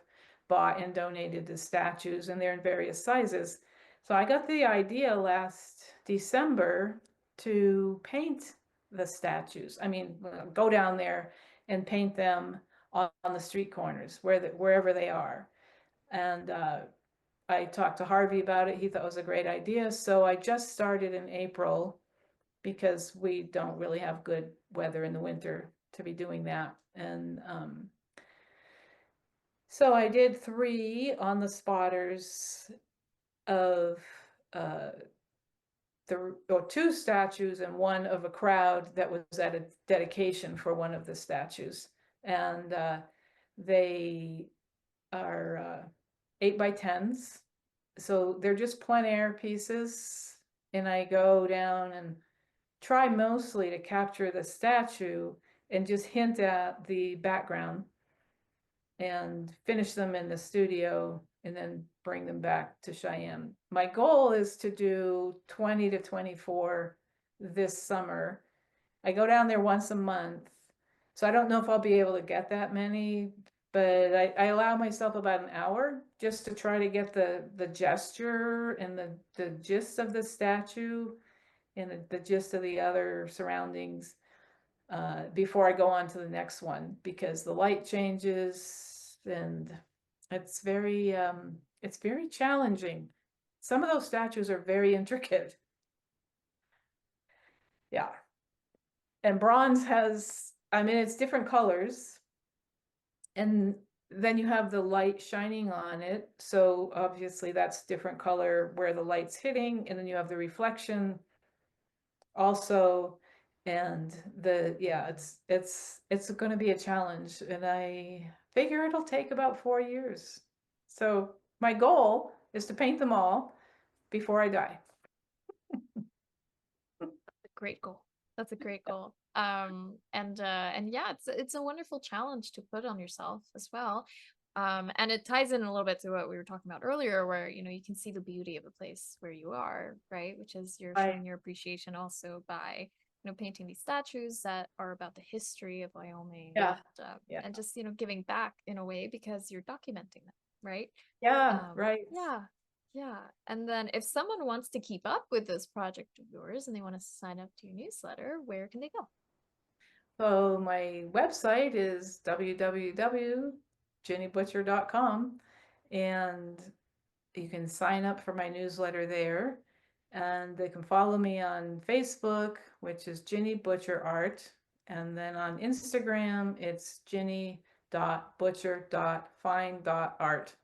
bought and donated the statues, and they're in various sizes. So I got the idea last December to paint the statues. I mean, go down there and paint them on the street corners wherever they are. And I talked to Harvey about it. He thought it was a great idea. So I just started in April because we don't really have good weather in the winter to be doing that. And so I did 3 on the spotters of uh, or 2 statues and 1 of a crowd that was at a dedication for one of the statues. And they are 8x10s. So they're just plein air pieces. And I go down and try mostly to capture the statue and just hint at the background and finish them in the studio and then bring them back to Cheyenne. My goal is to do 20 to 24 this summer. I go down there once a month. So I don't know if I'll be able to get that many, but I allow myself about an hour just to try to get the gesture and the gist of the statue and the gist of the other surroundings before I go on to the next one, because the light changes and It's very challenging. Some of those statues are very intricate. Yeah. And bronze has, I mean, it's different colors, and then you have the light shining on it. So obviously that's different color where the light's hitting, and then you have the reflection also. And yeah, it's going to be a challenge, and I figure it'll take about 4 years. So my goal is to paint them all before I die. Great goal. That's a great goal. And yeah, it's a wonderful challenge to put on yourself as well. And it ties in a little bit to what we were talking about earlier, where you can see the beauty of the place where you are, right? Which is you're I showing your appreciation also by painting these statues that are about the history of Wyoming, Yeah, yeah, and just giving back in a way because you're documenting them, right? yeah, right. Yeah, yeah. And then if someone wants to keep up with this project of yours and they want to sign up to your newsletter, where can they go? So my website is www.ginnybutcher.com, and you can sign up for my newsletter there. And they can follow me on Facebook, which is Ginny Butcher Art. And then on Instagram, it's ginny.butcher.fine.art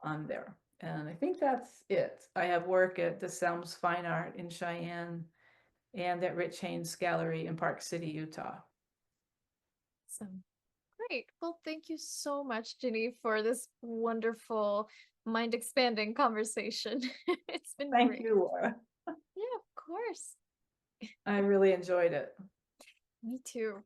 on there. And I think that's it. I have work at the Selms Fine Art in Cheyenne and at Rich Haynes Gallery in Park City, Utah. So great. Well, thank you so much, Ginny, for this wonderful, mind expanding conversation. It's been Thank great. you, Laura. Yeah, of course. I really enjoyed it. Me too.